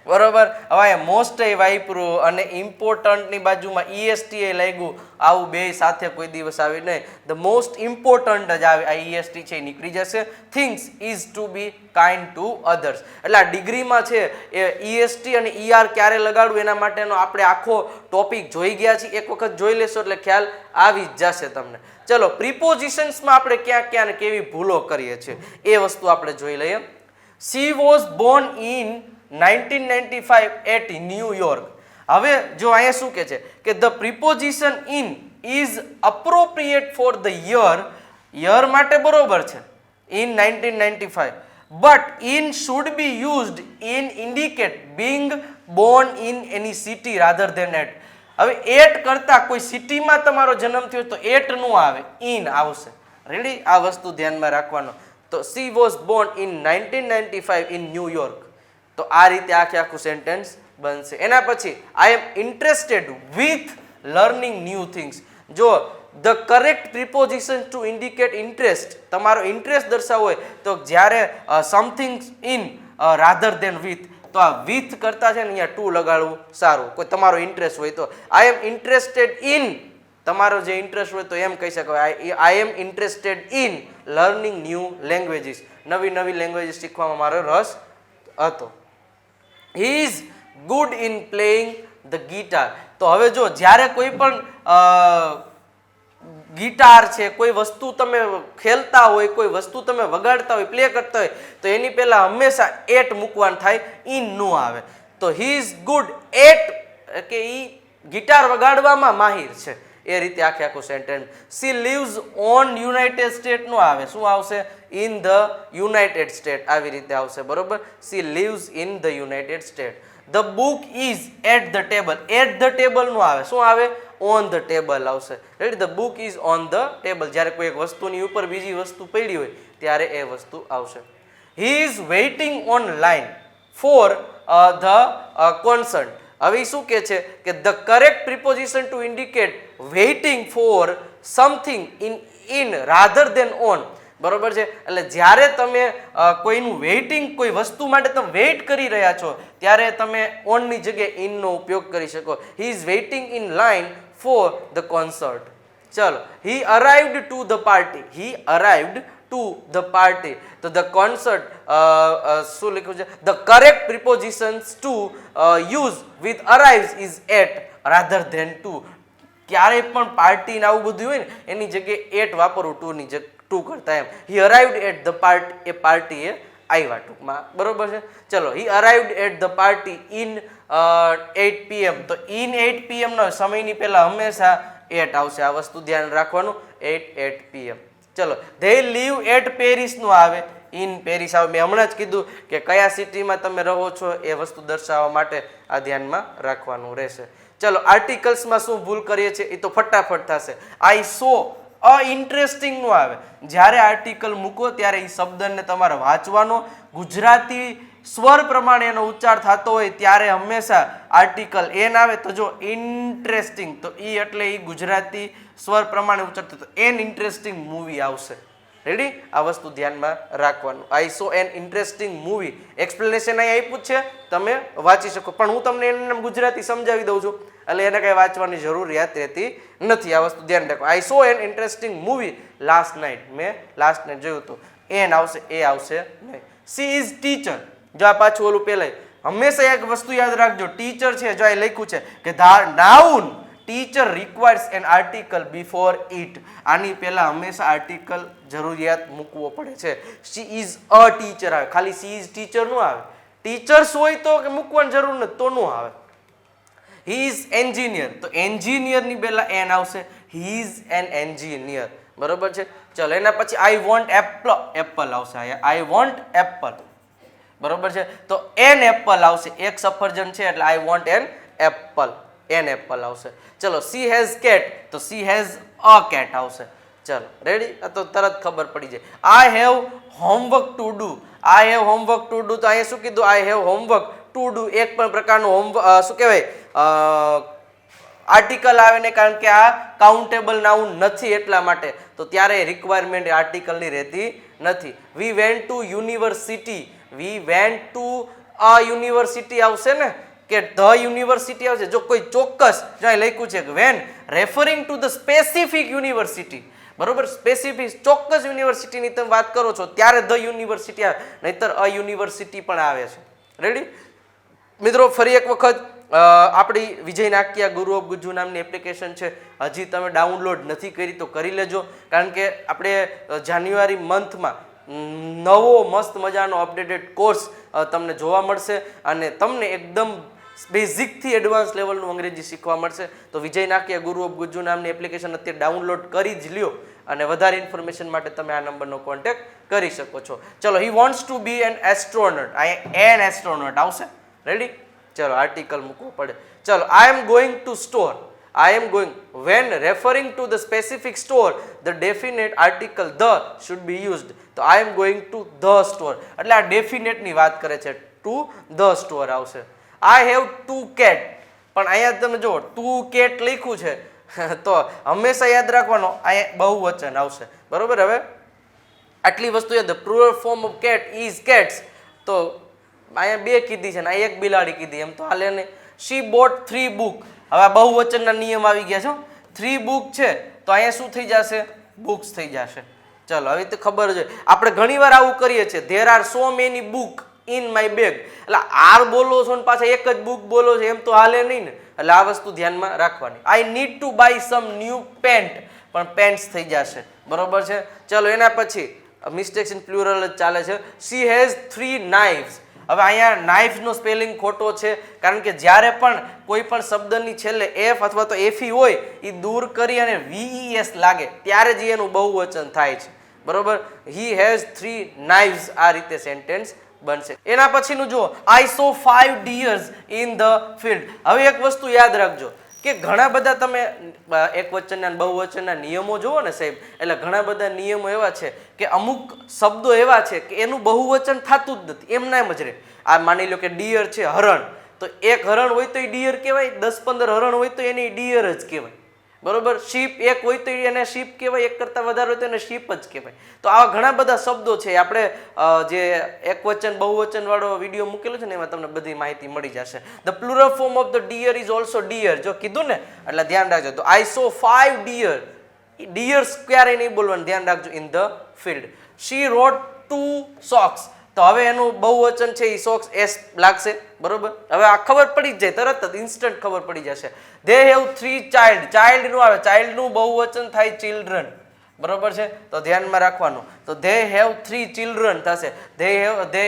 બરોબર. હવે મોસ્ટ એ વાપરું અને ઇમ્પોર્ટન્ટની બાજુમાં EST એ લાગ્યું, આવું બે સાથે કોઈ દિવસ આવી નહીં. ધ મોસ્ટ ઇમ્પોર્ટન્ટ જ આવે, આ EST છે એ નીકળી જશે. Things is to be kind to others. એટલે આ ડિગ્રીમાં છે એ EST અને ER ક્યારે લગાડવું એના માટેનો આપણે આખો ટોપિક જોઈ ગયા છીએ. એક વખત જોઈ લેશો એટલે ખ્યાલ આવી જ જશે તમને. ચલો પ્રિપોઝિશન્સમાં આપણે ક્યાં ક્યાં ને કેવી ભૂલો કરીએ છીએ એ વસ્તુ આપણે જોઈ લઈએ. She was born in 1995 at New York. હવે જો અહીંયા શું કે છે કે the preposition in is appropriate for the year માટે બરોબર છે in 1995, but in should be used in indicate being born in any city rather than at. હવે એટ કરતા કોઈ સિટીમાં તમારો જન્મ થયો તો એટ નું આવે, ઇન આવશે. રેડી? આ વસ્તુ ધ્યાનમાં રાખવાનો. તો she was born in 1995 in New York. તો આ રીતે આખે આખું સેન્ટેન્સ બનશે. એના પછી I am interested with learning new things. જો the correct preposition to indicate interest, તમારો ઇન્ટરેસ્ટ દર્શાવવો હોય તો જ્યારે something in rather than with, તો આ વિથ કરતા છે ને અહીંયા ટુ લગાડવું સારું. કોઈ તમારો ઇન્ટરેસ્ટ હોય તો આઈ એમ ઇન્ટરેસ્ટેડ ઇન, તમારો જે ઇન્ટરેસ્ટ હોય તો એમ કહી શકો I am interested in learning new languages. નવી નવી લેંગ્વેજીસ શીખવામાં મારો રસ હતો. He is good in playing the guitar. તો હવે જો જ્યારે કોઈ પણ ગિટાર છે, કોઈ વસ્તુ તમે ખેલતા હોય, કોઈ વસ્તુ તમે વગાડતા હોય, પ્લે કરતા હોય, તો એની પહેલા હંમેશા એટ મૂકવાનું થાય, ઇન નું આવે. તો હી ઇઝ ગુડ એટ, કે ઈ ગિટાર વગાડવામાં માહિર છે. એ રીતે આખે આખું sentence. C leaves on United state નું આવે, શું આવશે? ઇન ધ યુનાઇટેડ સ્ટેટ, આવી રીતે આવશે. બરોબર. She lives in the United State. The book is at the table. At the table નું આવે, શું આવે? ઓન ધ ટેબલ આવશે. Ready? The book is on the table. જ્યારે કોઈ એક વસ્તુની ઉપર બીજી વસ્તુ પડી હોય ત્યારે એ વસ્તુ આવશે. He is waiting on line for the concert. હવે શું કે છે કે the correct preposition to indicate waiting for something in rather than on. બરોબર છે. એટલે જ્યારે તમે કોઈનું વેઇટિંગ, કોઈ વસ્તુ માટે તમે વેઇટ કરી રહ્યા છો ત્યારે તમે ઓનની જગ્યાએ ઇનનો ઉપયોગ કરી શકો. He is waiting in line for the concert. ચલો he arrived to the party. He arrived to the party. તો ધ કોન્સર્ટ શું લખ્યું છે? The correct prepositions to use with arrives is at rather than to. ક્યારેય પણ પાર્ટી ને આવું બધું હોય ને એની જગ્યાએ એટ વાપરવું, ટુ ની ટુ કરતા એમ. He arrived at the party, એ પાર્ટીએ આવ્યા ટૂંકમાં, બરોબર છે. ચલો, he arrived at the party in 8 PM. તો ઇન 8 PM નો સમયની પહેલા હંમેશા 8 આવશે. આ વસ્તુ ધ્યાન રાખવાનું, 8 PM. ચલો, ધે લીવ એટ પેરિસ નું આવે, ઇન પેરિસ આવે. મેં હમણાં જ કીધું કે કયા સિટીમાં તમે રહો છો એ વસ્તુ દર્શાવવા માટે આ ધ્યાનમાં રાખવાનું રહેશે. ચલો, આર્ટિકલ્સમાં શું ભૂલ કરીએ છીએ એ તો ફટાફટ થશે. આઈ સો ઇન્ટરેસ્ટિંગ નું આવે. જ્યારે આર્ટિકલ મૂકો ત્યારે એ શબ્દને તમારે વાંચવાનો, ગુજરાતી સ્વર પ્રમાણે એનો ઉચ્ચાર થતો હોય ત્યારે હંમેશા આર્ટિકલ એન આવે. તો જો ઇન્ટરેસ્ટિંગ, તો ઈ એટલે ઈ ગુજરાતી સ્વર પ્રમાણે ઉચ્ચાર થતો, એન ઇન્ટરેસ્ટિંગ મૂવી આવશે. રેડી? આ વસ્તુ ધ્યાનમાં રાખવાનું. આઈ saw an interesting movie. Explanation અહીં આપ્યું છે, તમે વાંચી શકો, પણ હું તમને એને ગુજરાતી સમજાવી દઉં છું એટલે એને કઈ વાંચવાની જરૂરિયાત રહેતી નથી. આ વસ્તુ ધ્યાન રાખો. I saw an interesting movie last night. મેં લાસ્ટ નાઇટ જોયું હતું. એન આવશે, એ આવશે નહીં. She is teacher. જો આ પાછું ઓલું પહેલાં હંમેશા એક વસ્તુ યાદ રાખજો, ટીચર છે જો અહીં લખ્યું છે કે noun teacher requires an article before it. આની પહેલા હંમેશા આર્ટિકલ જરૂરિયાત મૂકવો પડે છે. સી ઇઝ અ ટીચર આવે, ખાલી સી ઇઝ ટીચર નું આવે. ટીચર્સ હોય તો કે મૂકવાની જરૂર નથી તો નું આવે. હી ઇઝ એન્જિનિયર, તો એન્જિનિયર ની પહેલા એન આવશે. હી ઇઝ એન એન્જિનિયર, બરોબર છે. ચલો, એના પછી આઈ વોન્ટ એપલ, એપલ આવશે અહીંયા. આઈ વોન્ટ એપલ, બરોબર છે. તો એન એપલ આવશે. એક સફરજન છે એટલે આઈ want an Apple, an apple આવશે. ચલો, સી હેઝ કેટ, તો સી હેઝ અ કેટ આવશે. ચલો, રેડી? આ તો તરત ખબર પડી જાય. I have homework to do, I have homework to do. તો અહીંયા શું કીધું? I have homework to do. એક પણ પ્રકારનું હોમવર્ક શું કહેવાય આર્ટિકલ આવે ને, કારણ કે આ કાઉન્ટેબલ નાઉન નથી એટલા માટે. તો ત્યારે રિક્વાયરમેન્ટ આર્ટિકલની રહેતી નથી. We went to university, we went to a university આવશે ને, કે ધ યુનિવર્સિટી આવશે. જો કોઈ ચોક્કસ જો લખ્યું છે કે when referring to the specific university, બરોબર, સ્પેસિફિક ચોક્કસ યુનિવર્સિટીની તમે વાત કરો છો ત્યારે ધ યુનિવર્સિટી આવે, નહીતર અ યુનિવર્સિટી પણ આવે છે. રેડી મિત્રો? ફરી એક વખત આપણી વિજય નાક્યા ગુરુ ઓફ ગુજ્જુ નામની એપ્લિકેશન છે. હજી તમે ડાઉનલોડ નથી કરી તો કરી લેજો, કારણ કે આપણે જાન્યુઆરી મંથમાં નવો મસ્ત મજાનો અપડેટેડ કોર્સ તમને જોવા મળશે અને તમને એકદમ બેઝિકથી એડવાન્સ લેવલનું અંગ્રેજી શીખવા મળશે. તો વિજય નાક્યા ગુરુ ઓફ ગુજ્જુ નામની એપ્લિકેશન અત્યારે ડાઉનલોડ કરી જ લ્યો અને વધારે ઇન્ફોર્મેશન માટે તમે આ નંબરનો કોન્ટેક્ટ કરી શકો છો. ચલો, he wants to be an astronaut, અહીંયા એન એસ્ટ્રોનોટ આવશે. રેડી? ચલો, આર્ટિકલ મૂકવો પડે. ચલો, I am going to store, I am going. When referring to the specific store, the definite article the should be used. તો I am going to the store. એટલે આ definite ની વાત કરે છે. To the store આવશે. I have two cat. પણ અહીંયા તમે જુઓ two cat લખ્યું છે તો હંમેશા યાદ રાખવાનો અહીંયા બહુવચન આવશે. બરોબર? હવે આટલી વસ્તુ યાદ. Plural form of cat is cats. તો અહીંયા બે કીધી છે ને એક બિલાડી કીધી, એમ તો હાલે નહીં. She bought 3 book. હવે બહુવચનના નિયમ આવી ગયા છે. 3 બુક છે તો અહીંયા શું થઈ જશે? બુક્સ થઈ જશે. ચલો, હવે તો ખબર છે. આપણે ઘણીવાર આવું કરીએ છીએ, there are so many book in my bag. એટલે આર બોલો છો ને પાછા એક જ બુક બોલો છો, એમ તો હાલે નહીં ને. એટલે આ વસ્તુ ધ્યાનમાં રાખવાની. I need to buy some new pant, પણ પેન્ટ્સ થઈ જશે. બરોબર છે? ચલો, એના પછી મિસ્ટેક્સ ઇન પ્લુરલ જ ચાલે છે. She has 3 knives. હવે અહીંયા નાઇફનો સ્પેલિંગ ખોટો છે, કારણ કે જ્યારે પણ કોઈ પણ શબ્દની છેલ્લે એફ અથવા તો એફી હોય એ દૂર કરી અને વીઈએસ લાગે ત્યારે જ એનું બહુવચન થાય છે. બરોબર? He has 3 knives. આ રીતે સેન્ટેન્સ બનશે. એના પછીનું જુઓ, આઈ સો 5 deers ઇન ધ ફિલ્ડ. હવે એક વસ્તુ યાદ રાખજો કે ઘણા બધા તમે એક વચનના બહુવચનના નિયમો જુઓ ને સાહેબ, એટલે ઘણા બધા નિયમો એવા છે કે અમુક શબ્દો એવા છે કે એનું બહુવચન થતું જ નથી, એમના એમ જ રહે. આ માની લો કે ડિયર છે, હરણ, તો એક હરણ હોય તો એ ડિયર કહેવાય, 10-15 હરણ હોય તો એને ડિયર જ કહેવાય. બરોબર? શીપ એક હોય તો એને શીપ કહેવાય, એક કરતાં વધારે હોય તો એને શીપ જ કહેવાય. તો આવા ઘણા બધા શબ્દો છે. આપણે જે એકવચન બહુવચન વાળો વિડીયો મૂકેલો છે ને એમાં તમને બધી માહિતી મળી જશે. The plural form of the deer is also deer. જો કીધું ને એટલે ધ્યાન રાખજો. તો આઈ સો 5 deer. ડિયર્સ ક્યારેય નહીં બોલવાનું, ધ્યાન રાખજો. In the field. She rode 2 socks. તો હવે એનું બહુવચન છે એ સોક્સ એસ લાગશે. બરોબર? હવે આ ખબર પડી જ જાય, તરત જ ઇન્સ્ટન્ટ ખબર પડી જશે. They have 3 child. ચાઇલ્ડ નું આવે, ચાઇલ્ડ નું બહુવચન થાય ચિલ્ડ્રન. બરોબર છે, તો ધ્યાનમાં રાખવાનું. તો ધે હેવ 3 ચિલ્ડ્રન થશે. ધે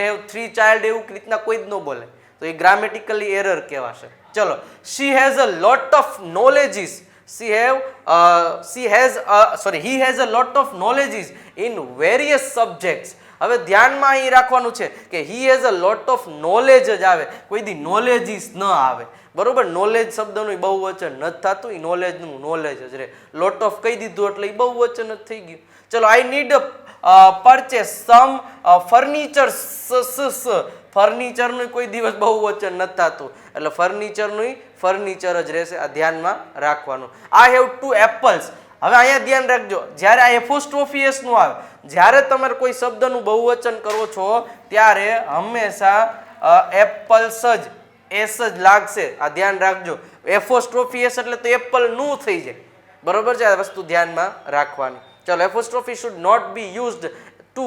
હેવ 3 ચાઇલ્ડ એવું રીતના કોઈ જ ન બોલે, તો એ ગ્રામેટિકલી એરર કહેવાશે. ચલો, she has a lot of knowledges. he has a lot of knowledges in various subjects. હવે ધ્યાનમાં અહીં રાખવાનું છે કે he has a lot of knowledge જ આવે, કોઈ દી knowledges ન આવે. બરોબર, નોલેજ શબ્દનું બહુવચન નથી થતું, એ નોલેજનું નોલેજ જ રહે. લોટ ઓફ કહી દીધું એટલે એ બહુવચન જ થઈ ગયું. ચલો, I need purchase some furniture. ફર્નિચરનું કોઈ દિવસ બહુવચન નથી થતું, એટલે ફર્નિચરનું ફર્નિચર જ રહેશે. આ ધ્યાનમાં રાખવાનું. I have 2 apples. હવે અહીંયા ધ્યાન રાખજો, જ્યારે આ એપોસ્ટ્રોફી એસ નું આવે, જ્યારે તમારે કોઈ શબ્દનું બહુવચન કરો છો ત્યારે હંમેશા એપલ્સ જ એસ જ લાગશે. આ ધ્યાન રાખજો. એપોસ્ટ્રોફી એસ એટલે તો એપલ નું થઈ જાય. બરોબર છે, આ વસ્તુ ધ્યાનમાં રાખવાની. ચલો, apostrophe should not be used to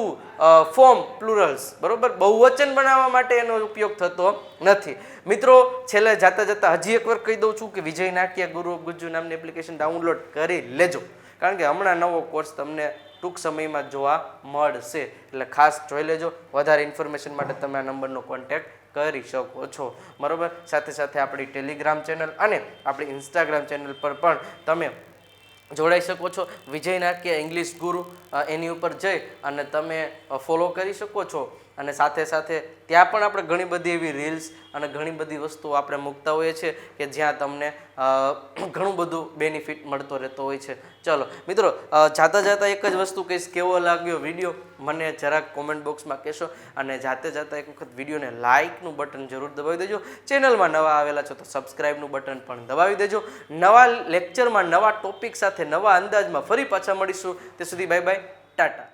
form plurals. બરોબર, બહુવચન બનાવવા માટે એનો ઉપયોગ થતો નથી. મિત્રો, છેલ્લે જાતા જતા હજી એકવાર કહી દઉં છું કે વિજય નાટ્ય ગુરુ ઓફ ગુજ્જુ નામની એપ્લિકેશન ડાઉનલોડ કરી લેજો, કારણ કે હમણાં નવો કોર્સ તમને ટૂંક સમયમાં જોવા મળશે, એટલે ખાસ જોઈ લેજો. વધારે ઇન્ફોર્મેશન માટે તમે આ નંબરનો કોન્ટેક્ટ કરી શકો છો. બરોબર, સાથે સાથે આપણી ટેલિગ્રામ ચેનલ અને આપણી ઇન્સ્ટાગ્રામ ચેનલ પર પણ તમે જોડાઈ શકો છો. વિજય નાટ્ય ઇંગ્લિશ ગુરુ એની ઉપર જઈ અને તમે ફોલો કરી શકો છો. અને સાથે સાથે ત્યાં પણ આપણે ઘણી બધી એવી રીલ્સ અને ઘણી બધી વસ્તુઓ આપણે મૂકતા હોઈએ છીએ કે જ્યાં તમને ઘણું બધું બેનિફિટ મળતો રહેતો હોય છે. ચલો મિત્રો, જાતા જાતા એક જ વસ્તુ કહીશ, કેવો લાગ્યો વિડીયો મને જરાક કોમેન્ટ બોક્સમાં કહેશો. અને જાતે જાતા એક વખત વિડીયોને લાઇકનું બટન જરૂર દબાવી દેજો. ચેનલમાં નવા આવેલા છો તો સબસ્ક્રાઈબનું બટન પણ દબાવી દેજો. નવા લેક્ચરમાં નવા ટોપિક સાથે નવા અંદાજમાં ફરી પાછા મળીશું. તે સુધી બાય બાય, ટાટા.